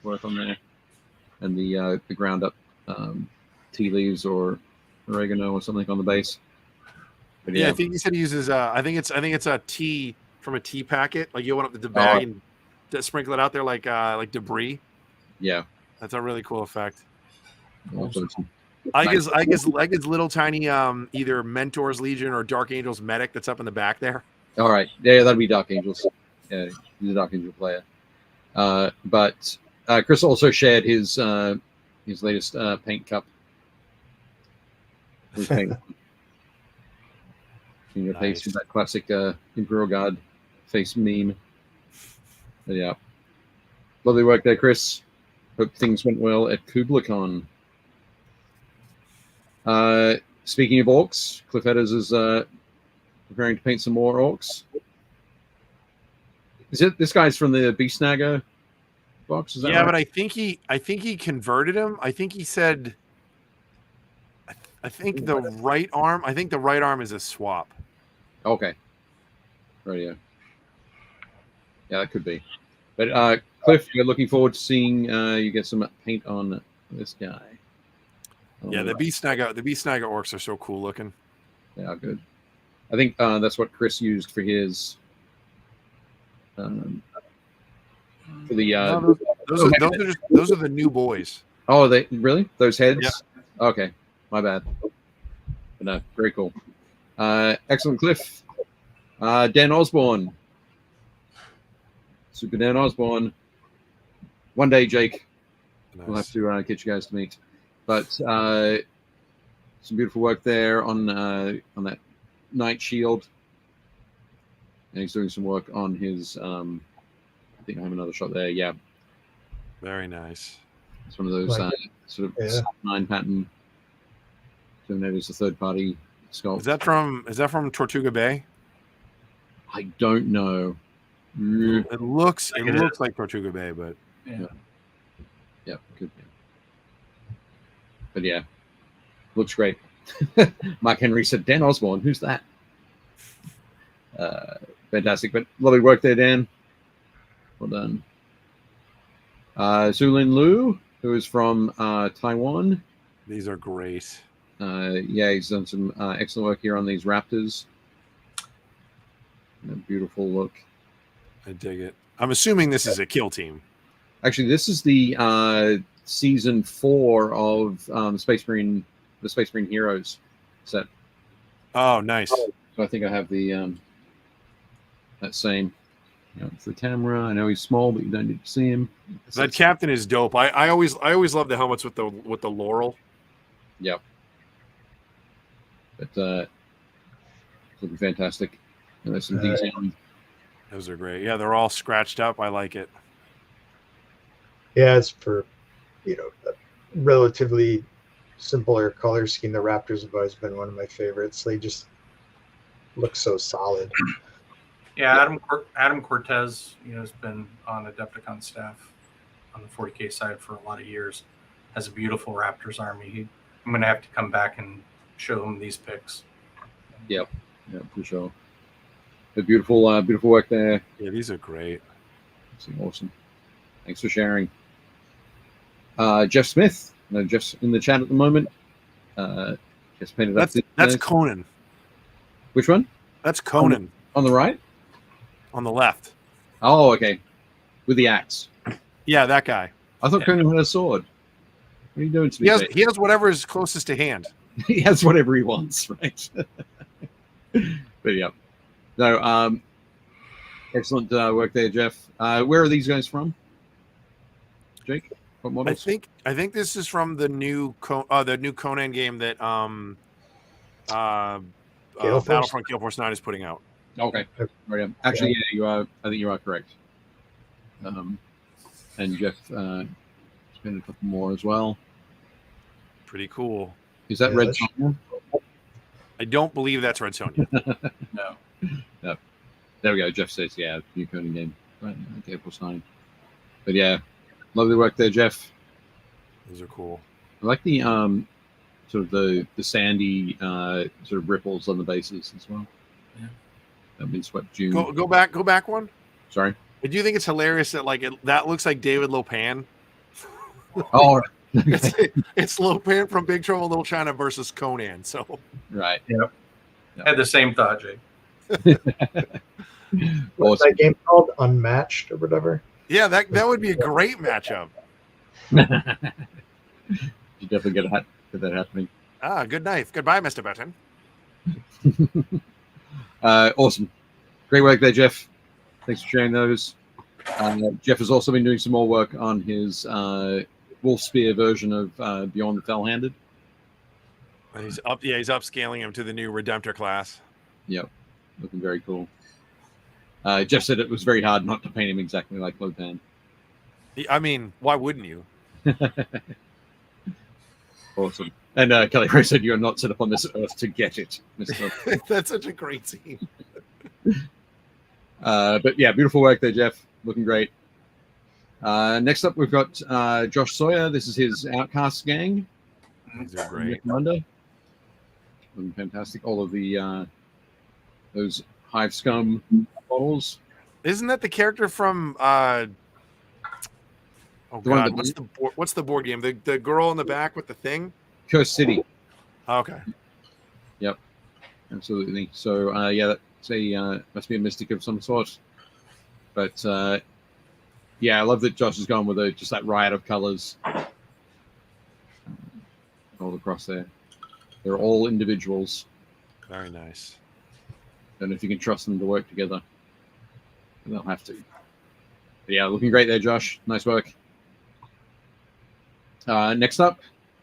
work on there, and the ground up tea leaves or oregano or something on the base. But yeah, I think he said he uses. I think it's a tea from a tea packet. Like you open up the bag and sprinkle it out there like debris. Yeah, that's a really cool effect. Awesome. I guess little tiny either Mentor's Legion or Dark Angels medic that's up in the back there. All right, yeah, that'd be Dark Angels. Yeah, he's a Dark Angel player. But Chris also shared his latest paint cup. His paint. In your face with that classic Imperial Guard face meme. But yeah, lovely work there, Chris. Hope things went well at KublaCon. Speaking of orcs, Cliff Edders is preparing to paint some more orcs. Is it this guy's from the Beast Snagger box? Is that right? But I think he converted him. I think he said. I think the right arm is a swap. Okay. Radio. Yeah, that could be. But Cliff, we're looking forward to seeing you get some paint on this guy. Yeah, the Beast Snagger orcs are so cool looking. Yeah, good. I think that's what Chris used for his. For the those are the new boys. Oh, they really? Those heads? Yeah. Okay, my bad. But no, very cool. Excellent, Cliff. Dan Osborne. Super Dan Osborne. One day, Jake. Nice. We'll have to get you guys to meet. But some beautiful work there on that Night Shield. And he's doing some work on his. I think I have another shot there. Yeah. Very nice. It's one of those sort of 9 pattern. Terminator's a third party sculpt. Is that from Tortuga Bay? I don't know. It looks like Tortuga Bay, but yeah, could be. But yeah, looks great. Mark Henry said, Dan Osborne, who's that? Fantastic, but lovely work there, Dan. Well done. Zulin Liu, who is from Taiwan. These are great. Yeah, he's done some excellent work here on these Raptors. A beautiful look. I dig it. I'm assuming this is a kill team. Actually, this is the season 4 of the Space Marine Heroes set. Oh, nice. So I think I have the that same. For Tamara, I know he's small, but you don't need to see him. That captain is dope. I always love the helmets with the laurel. Yep. But it'll be fantastic. And there's some detailing. Those are great. Yeah, they're all scratched up. I like it. Yeah, it's for a relatively simpler color scheme. The Raptors have always been one of my favorites. They just look so solid. Yeah, Adam Cortez, has been on Adepticon staff on the 40K side for a lot of years. Has a beautiful Raptors army. I'm going to have to come back and show him these pics. Yep, for sure. A beautiful work there. Yeah, these are great. Awesome. Thanks for sharing. Jeff Smith, Jeff's in the chat at the moment. Just painted up. That's Conan. Which one? That's Conan. On the right? On the left. Oh, okay. With the axe. Yeah, that guy. I thought Conan had a sword. What are you doing to me? He has whatever is closest to hand. He has whatever he wants, right? But yeah. No, excellent work there, Jeff. Where are these guys from? Jake? What models? I think this is from the new Conan game that Gale Force? Battlefront Gale Force 9 is putting out. Okay. Right, actually, yeah, you are. I think you are correct. And Jeff spent a couple more as well. Pretty cool. Is that Red Sonja? I don't believe that's Red Sonja. No. No. There we go. Jeff says, yeah, new coding game. Right, Gale Force 9. But yeah, lovely work there, Jeff. Those are cool. I like the sort of the sandy sort of ripples on the bases as well. Yeah. That means swept June. Go back one. Sorry. I do think it's hilarious that that looks like David Lopan. Oh, it's Lopan from Big Trouble in Little China versus Conan. So right. Yep. Had the same thought, Jake. What's that game called? Unmatched or whatever? Yeah, that would be a great matchup. You definitely get that happening. Good night. Goodbye, Mr. Button. Awesome. Great work there, Jeff. Thanks for sharing those. Jeff has also been doing some more work on his Wolf Spear version of Beyond the Fell-Handed. He's upscaling him to the new Redemptor class. Yep. Looking very cool. Jeff said it was very hard not to paint him exactly like Lopan. I mean, why wouldn't you? Awesome. And Kelly Ray said, "You are not set up on this earth to get it." That's such a great scene. But yeah, beautiful work there, Jeff. Looking great. Next up, we've got Josh Sawyer. This is his Outcast gang. These are great. Looking fantastic. All of the those Hive Scum models. Isn't that the character from? What's the board game? The girl in the back with the thing. Curse City. Oh, okay. Yep. Absolutely. So yeah, that's must be a mystic of some sort. But yeah, I love that Josh has gone with just that riot of colors all across there. They're all individuals. Very nice. And if you can trust them to work together, they'll have to. But yeah, looking great there, Josh. Nice work. Next up,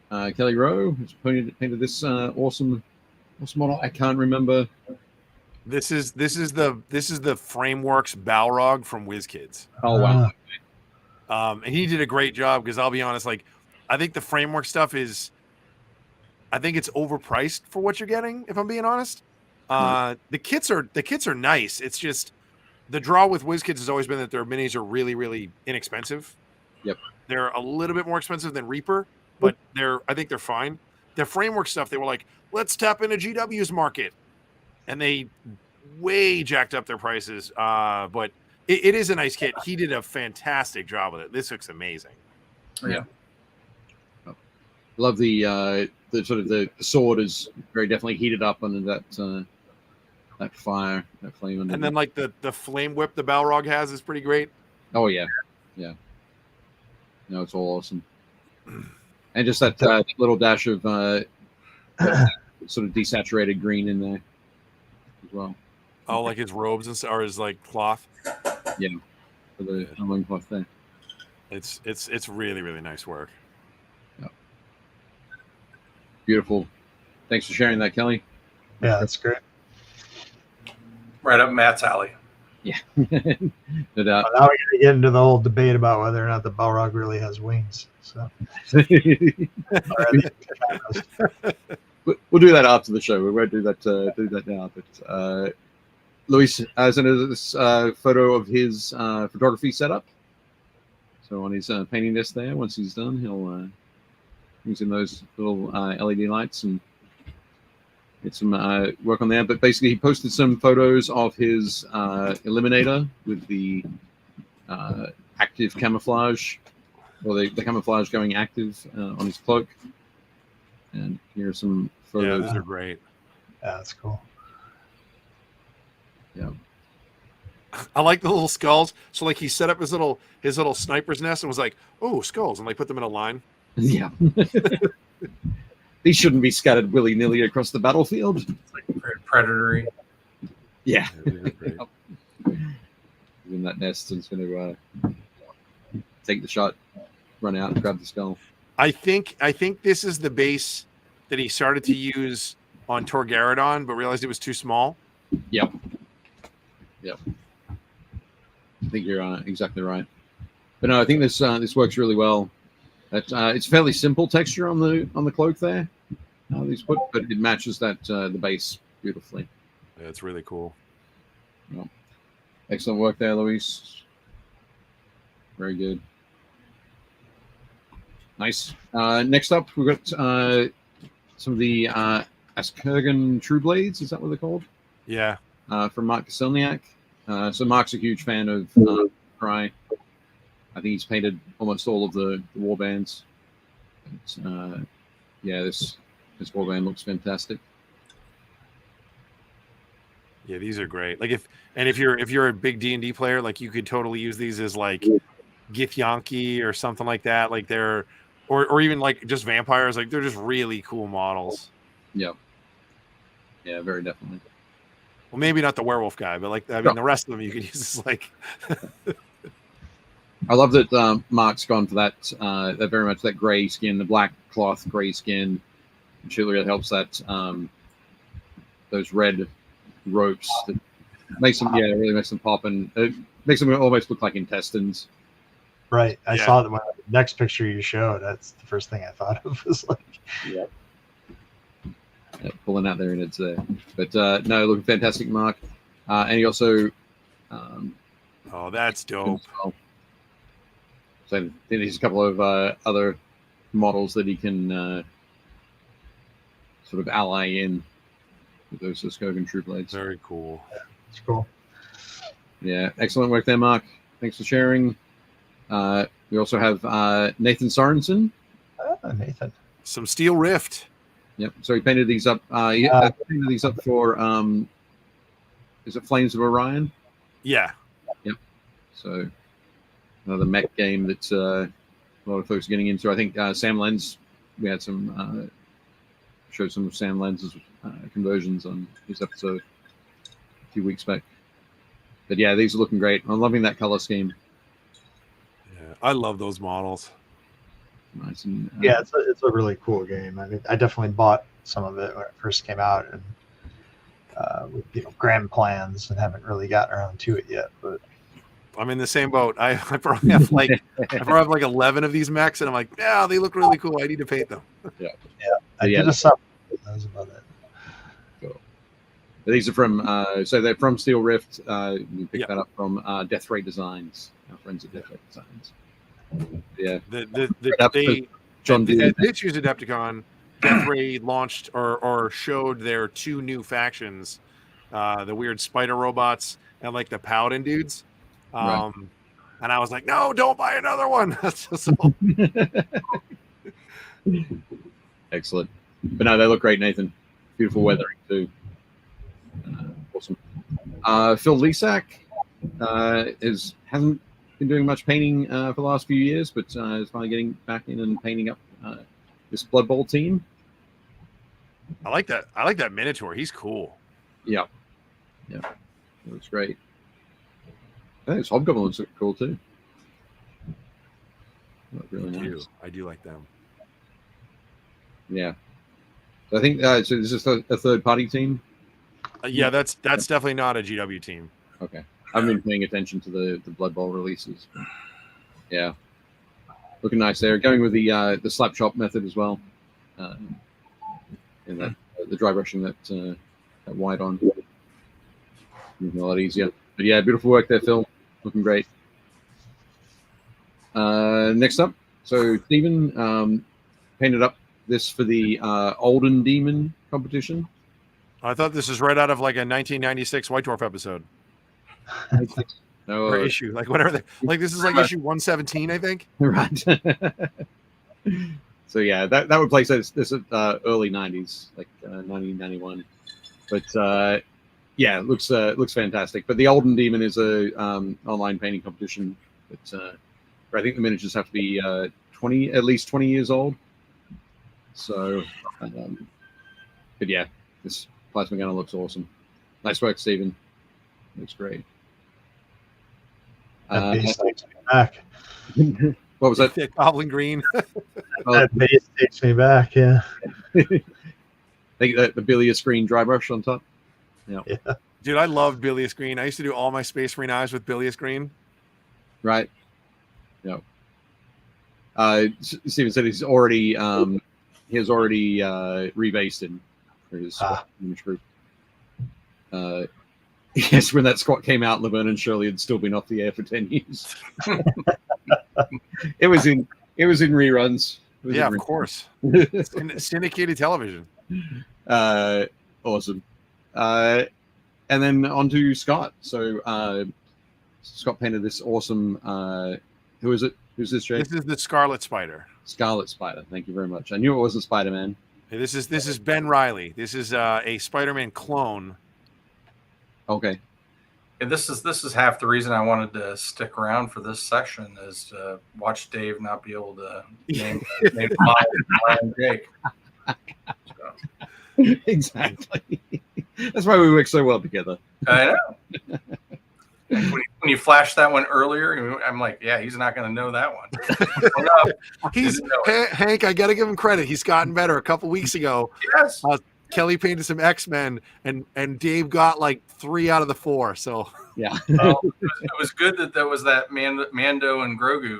Kelly Rowe has painted this awesome model. I can't remember. This is the Frameworks Balrog from WizKids. Oh wow! And he did a great job because I'll be honest, I think the Framework stuff I think it's overpriced for what you're getting. If I'm being honest, the kits are nice. It's just the draw with WizKids has always been that their minis are really, really inexpensive. Yep. They're a little bit more expensive than Reaper, but I think they're fine. The Framework stuff, they were like, let's tap into GW's market. And they way jacked up their prices. But it is a nice kit. He did a fantastic job with it. This looks amazing. Yeah. Love the sort of the sword is very definitely heated up under that fire, that flame. And then the flame whip the Balrog has is pretty great. Oh yeah. Yeah. No, it's all awesome. And just that little dash of sort of desaturated green in there as well. Oh, like his robes or his cloth. Yeah, for the loin cloth there. It's really, really nice work. Yeah. Beautiful. Thanks for sharing that, Kelly. Yeah, that's great. Right up Matt's alley. Yeah. No doubt. Well, now we're going to get into the whole debate about whether or not the Balrog really has wings. So we'll do that after the show. We won't do that now. But Luis has this photo of his photography setup. So on his painting desk there, once he's done, he'll use in those little LED lights and get some work on there. But basically, he posted some photos of his Eliminator with the active camouflage, or the camouflage going active on his cloak. And here are some photos. Yeah, those are great. Yeah, that's cool. Yeah. I like the little skulls. So he set up his little sniper's nest and was like, "Oh, skulls," and put them in a line. Yeah. These shouldn't be scattered willy-nilly across the battlefield. It's like predatory. Yeah. Yeah, in that nest and it's going to take the shot, run out and grab the skull. I think this is the base that he started to use on Torgaradon, but realized it was too small. Yep. I think you're exactly right. But no, I think this works really well. It's fairly simple texture on the cloak there. These put, but it matches that the base beautifully. Yeah, it's really cool. Yep. Excellent work there, Luis. Very good. Nice. Next up, we've got some of the Askurgan True Blades. Is that what they're called? Yeah. From Mark Kaselniak. So Mark's a huge fan of Cry. I think he's painted almost all of the war bands. Yeah, this war band looks fantastic. Yeah, these are great. Like if you're a big D&D player, like you could totally use these as like Githyanki or something like that. Like they're or even like just vampires. Like they're just really cool models. Yeah. Yeah, very definitely. Well, maybe not the werewolf guy, but like I mean, the rest of them you could use as like. I love that Mark's gone for that very much that gray skin, the black cloth gray skin, which really helps that those red ropes that makes them really makes them pop, and it makes them almost look like intestines. Right. I saw the next picture you showed. That's the first thing I thought of was like. Yeah. Pulling out their innards there, but no, looking fantastic, Mark, and he also. Oh, that's dope. Well. So I think there's a couple of other models that he can sort of ally in with those Skogan True Blades. Very cool. Yeah, it's cool. Yeah, excellent work there, Mark. Thanks for sharing. We also have Nathan Sorensen. Nathan. Some Steel Rift. Yep. So he painted these up. He painted these up for is it Flames of Orion? Yeah. Yep. So another mech game that a lot of folks are getting into. I think Sam Lenz, we had some showed some of Sam Lenz's conversions on his episode a few weeks back. But yeah, these are looking great. I'm loving that color scheme. Yeah, I love those models. Nice and yeah, it's a really cool game. I mean, I definitely bought some of it when it first came out, and with grand plans, and haven't really gotten around to it yet. But I'm in the same boat. I probably have like 11 of these mechs, and I'm like, yeah, they look really cool. I need to paint them. Yeah. I did a sub. That was about it. Cool. These are from so they're from Steel Rift. You picked that up from Death Ray Designs, our friends at Death Ray Designs. Yeah, John at this year's AdeptiCon, Death Ray launched or showed their 2 new factions, the weird spider robots and like the paladin dudes. Right. And I was like, no, don't buy another one. So. Excellent. But no, they look great, Nathan. Beautiful weathering too. Awesome. Phil Lisak hasn't been doing much painting for the last few years, but is finally getting back in and painting up this Blood Bowl team. I like that Minotaur. He's cool. Yeah. Looks great. I think his Hobgoblins look cool too. Look really nice. I do like them. Yeah. So I think so is this a third-party team? Yeah, that's definitely not a GW team. Okay. I've been paying attention to the Blood Bowl releases. But yeah. Looking nice there. Going with the slap chop method as well. And that the dry brushing that white on. Making it a lot easier. But yeah, beautiful work there, Phil. Looking great. Next up, so Stephen painted up this for the Olden Demon competition. I thought this was right out of like a 1996 White Dwarf episode. No, or issue, like whatever. Like this is like issue 117, I think. Right. So yeah, that would place this at early 90s, like 1991. But yeah, it looks fantastic. But the Olden Demon is a online painting competition. But I think the miniatures have to be at least 20 years old. So, but yeah, this plasma gunner looks awesome. Nice work, Stephen. Looks great. That base takes me back. What was that? Goblin green. That base takes me back. Yeah. The bilious green dry brush on top. Yeah. Dude, I loved bilious green. I used to do all my Space Marine eyes with bilious green. Right. Yep. Steven said he's already rebased in for his image group. Yes, when that squat came out, Laverne and Shirley had still been off the air for 10 years. It was in reruns. Yeah, of course. Syndicated television. Awesome. And then on to Scott. So Scott painted this awesome. Who is it? Who's this, Jake? This is the Scarlet Spider. Scarlet Spider. Thank you very much. I knew it wasn't Spider-Man. Hey, this is Ben Reilly. This is a Spider-Man clone. Okay. And this is half the reason I wanted to stick around for this section is to watch Dave not be able to name Brian Jake. So. Exactly. That's why we work so well together. I know. When you flashed that one earlier, I'm like, yeah, he's not going to know that one. Hank, I got to give him credit. He's gotten better. A couple weeks ago, yes, Kelly painted some X-Men, and Dave got like 3 out of the 4. So yeah, it was good that was that Mando and Grogu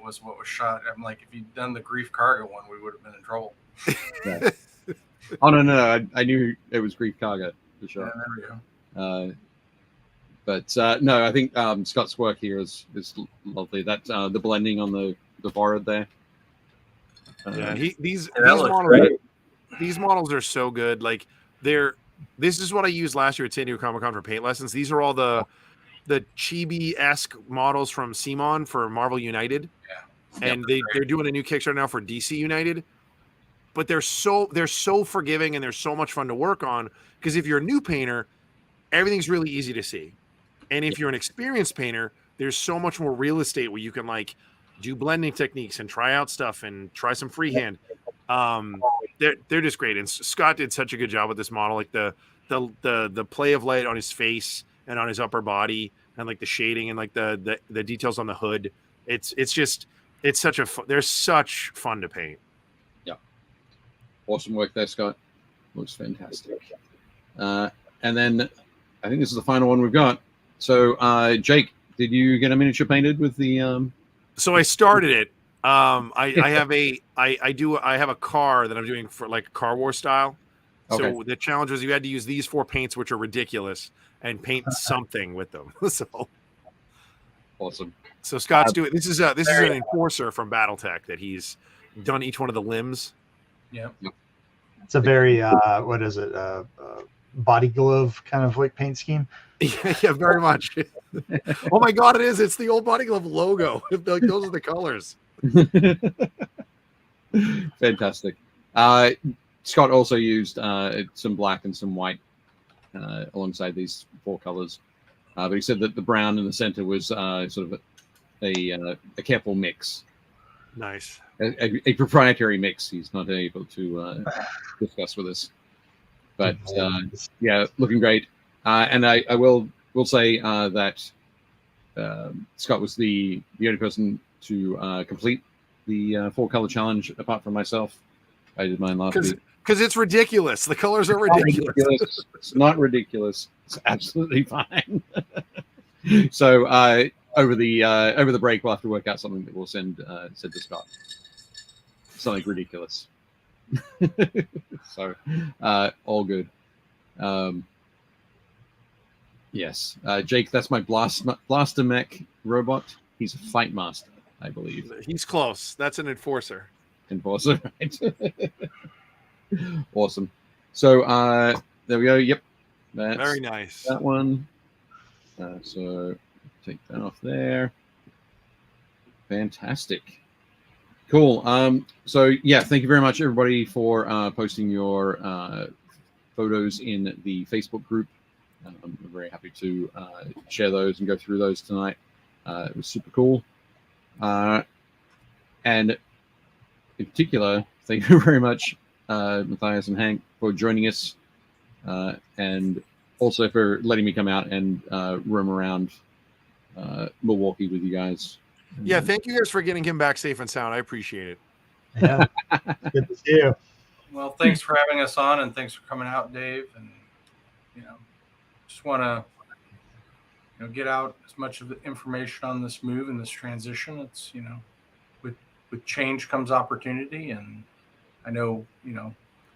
was what was shot. I'm like, if you'd done the Grief Karga one, we would have been in trouble. Yeah. Oh no, I knew it was Grief Karga for sure. Yeah, there we go. But no, I think Scott's work here is lovely. That the blending on the forehead there. These models. These models are so good. Like this is what I used last year at San Diego Comic-Con for paint lessons. These are all the chibi-esque models from Simon for Marvel United. Yeah. And they're doing a new Kickstarter now for DC United. But they're so forgiving and they're so much fun to work on, because if you're a new painter, everything's really easy to see. And if you're an experienced painter, there's so much more real estate where you can like do blending techniques and try out stuff and try some freehand. They're just great. And Scott did such a good job with this model, like the play of light on his face and on his upper body, and like the shading and like the details on the hood. It's such they're such fun to paint. Yeah, awesome work there, Scott. Looks fantastic. And then I think this is the final one we've got. So, Jake, did you get a miniature painted with the? So I started it. I have a car that I'm doing for like Car War style. Okay. So the challenge was you had to use these 4 paints, which are ridiculous, and paint something with them. So awesome. So Scott's doing this is an enforcer from BattleTech that he's done each one of the limbs. Yeah. It's a very what is it? Body glove kind of like paint scheme. Yeah, very much. Oh my God, it is. It's the old Body Glove logo. Like, those are the colors. Fantastic. Scott also used some black and some white alongside these 4 colors. But he said that the brown in the center was sort of a careful mix. Nice. A proprietary mix he's not able to discuss with us. But yeah, looking great. And I will say that Scott was the only person to complete the 4-color challenge apart from myself. I did mine last week. Because it's ridiculous. The colors are ridiculous. It's not ridiculous. It's absolutely fine. So over the break, we'll have to work out something that we'll send to Scott. Something ridiculous. So all good. Yes, Jake, that's my blaster mech robot. He's a fight master, I believe. He's close. That's an enforcer. Enforcer, right? Awesome. So there we go. Yep, that's very nice. That one. So take that off there. Fantastic. Cool. So yeah, thank you very much, everybody, for posting your photos in the Facebook group. I'm very happy to share those and go through those tonight. It was super cool. And in particular, thank you very much, Matthias and Hank, for joining us, and also for letting me come out and roam around Milwaukee with you guys. Yeah, thank you guys for getting him back safe and sound. I appreciate it. Yeah, good to see you. Well, thanks for having us on, and thanks for coming out, Dave. And just want to get out as much of the information on this move and this transition. It's with change comes opportunity, and I know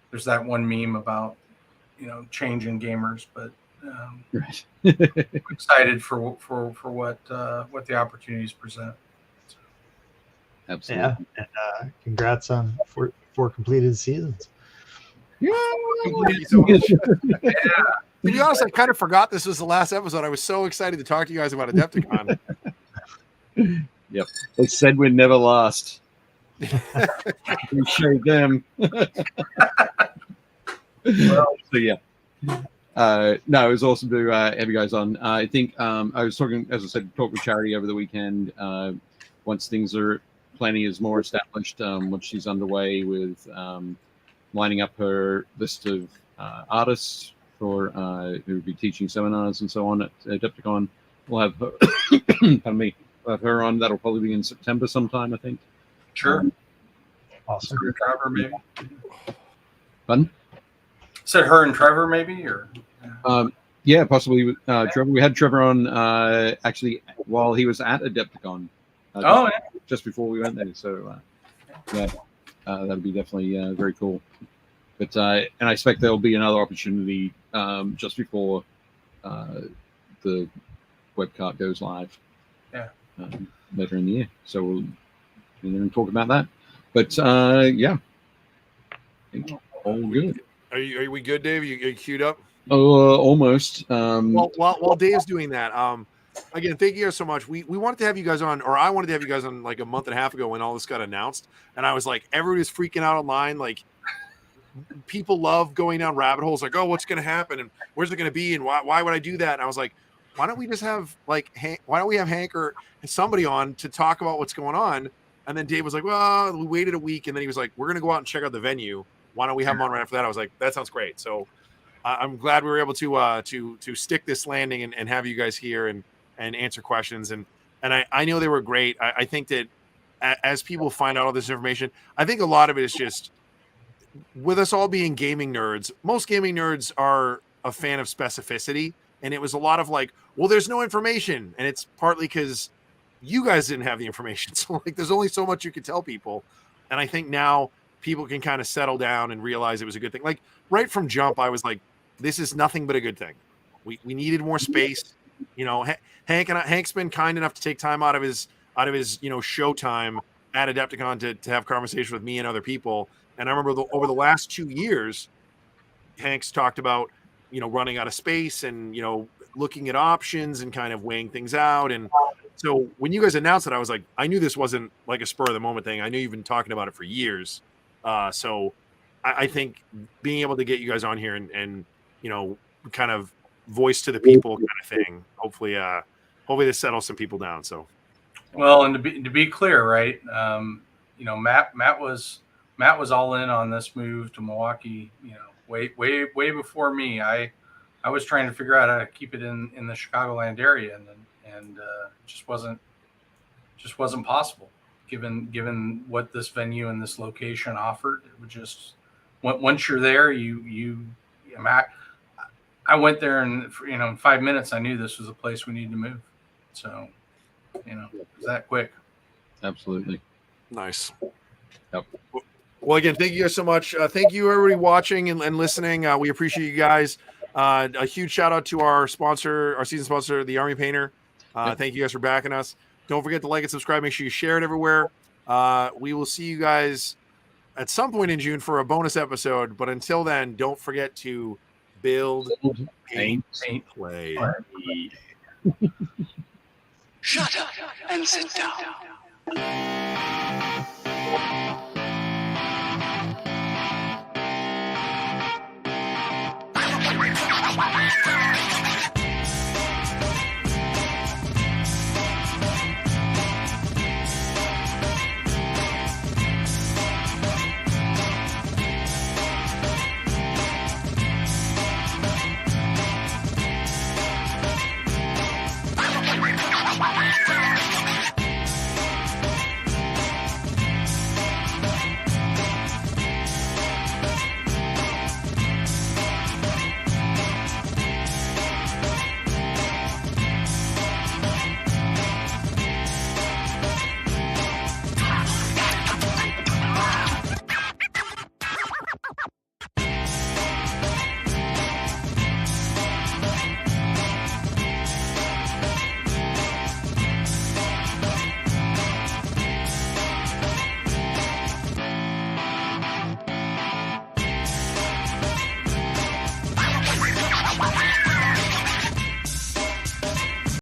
there's that one meme about change in gamers, but Right. I'm excited for what the opportunities present. Absolutely. Yeah, and congrats on four completed seasons. Yeah. Thank you so much. To be honest, I kind of forgot this was the last episode. I was so excited to talk to you guys about AdeptiCon. Yep. They said we'd never last. Appreciate them. So yeah. No, it was awesome to have you guys on. I think I was talking, as I said, talk with Charity over the weekend. Once things are planning is more established, once she's underway with lining up her list of artists for who will be teaching seminars and so on at AdeptiCon, we'll have her, pardon me, we'll have her on. That'll probably be in September sometime, I think. Sure. Awesome. Her and Trevor, maybe. Fun. Said her and Trevor, maybe, or Yeah, possibly. Trevor. We had Trevor on actually while he was at AdeptiCon. Just before we went there. So yeah, that'll be definitely very cool. But and I expect there'll be another opportunity just before the webcart goes live. Yeah. Later in the year. So we'll be there and talk about that. But yeah, all good. Are we good, Dave? Are you queued up? Almost. Well, while Dave's doing that, again, thank you guys so much. We wanted to have you guys on, or I wanted to have you guys on like a month and a half ago when all this got announced, and I was like, everybody's freaking out online. Like, people love going down rabbit holes, like, oh, what's going to happen, and where's it going to be, and why would I do that? And I was like, why don't we just have why don't we have Hank or somebody on to talk about what's going on? And then Dave was like, well, we waited a week, and then he was like, we're going to go out and check out the venue. Why don't we have him on right after that? I was like, that sounds great. So I'm glad we were able to stick this landing and have you guys here and answer questions. And I know they were great. I think that as people find out all this information, I think a lot of it is just with us all being gaming nerds. Most gaming nerds are a fan of specificity. And it was a lot of like, well, there's no information. And it's partly because you guys didn't have the information. So like, there's only so much you could tell people. And I think now people can kind of settle down and realize it was a good thing. Like right from jump, I was like, this is nothing but a good thing. We needed more space. Hank's been kind enough to take time out of his show time at AdeptiCon to have conversation with me and other people. And I remember over the last 2 years, Hank's talked about, running out of space and, looking at options and kind of weighing things out. And so when you guys announced it, I was like, I knew this wasn't like a spur of the moment thing. I knew you've been talking about it for years. So I think being able to get you guys on here and kind of voice to the people kind of thing, hopefully this settles some people down. So, well, and to be clear, right? Matt was all in on this move to Milwaukee, way before me. I was trying to figure out how to keep it in the Chicagoland area, and just wasn't possible given what this venue and this location offered. It would just once you're there, I went there and in 5 minutes I knew this was a place we needed to move. So it was that quick. Absolutely. Nice. Yep. Well, again, thank you guys so much. Thank you, everybody watching and listening. We appreciate you guys. A huge shout out to our sponsor, our season sponsor, the Army Painter. Thank you guys for backing us. Don't forget to like and subscribe. Make sure you share it everywhere. We will see you guys at some point in June for a bonus episode. But until then, don't forget to build, paint, play. Shut up and sit down.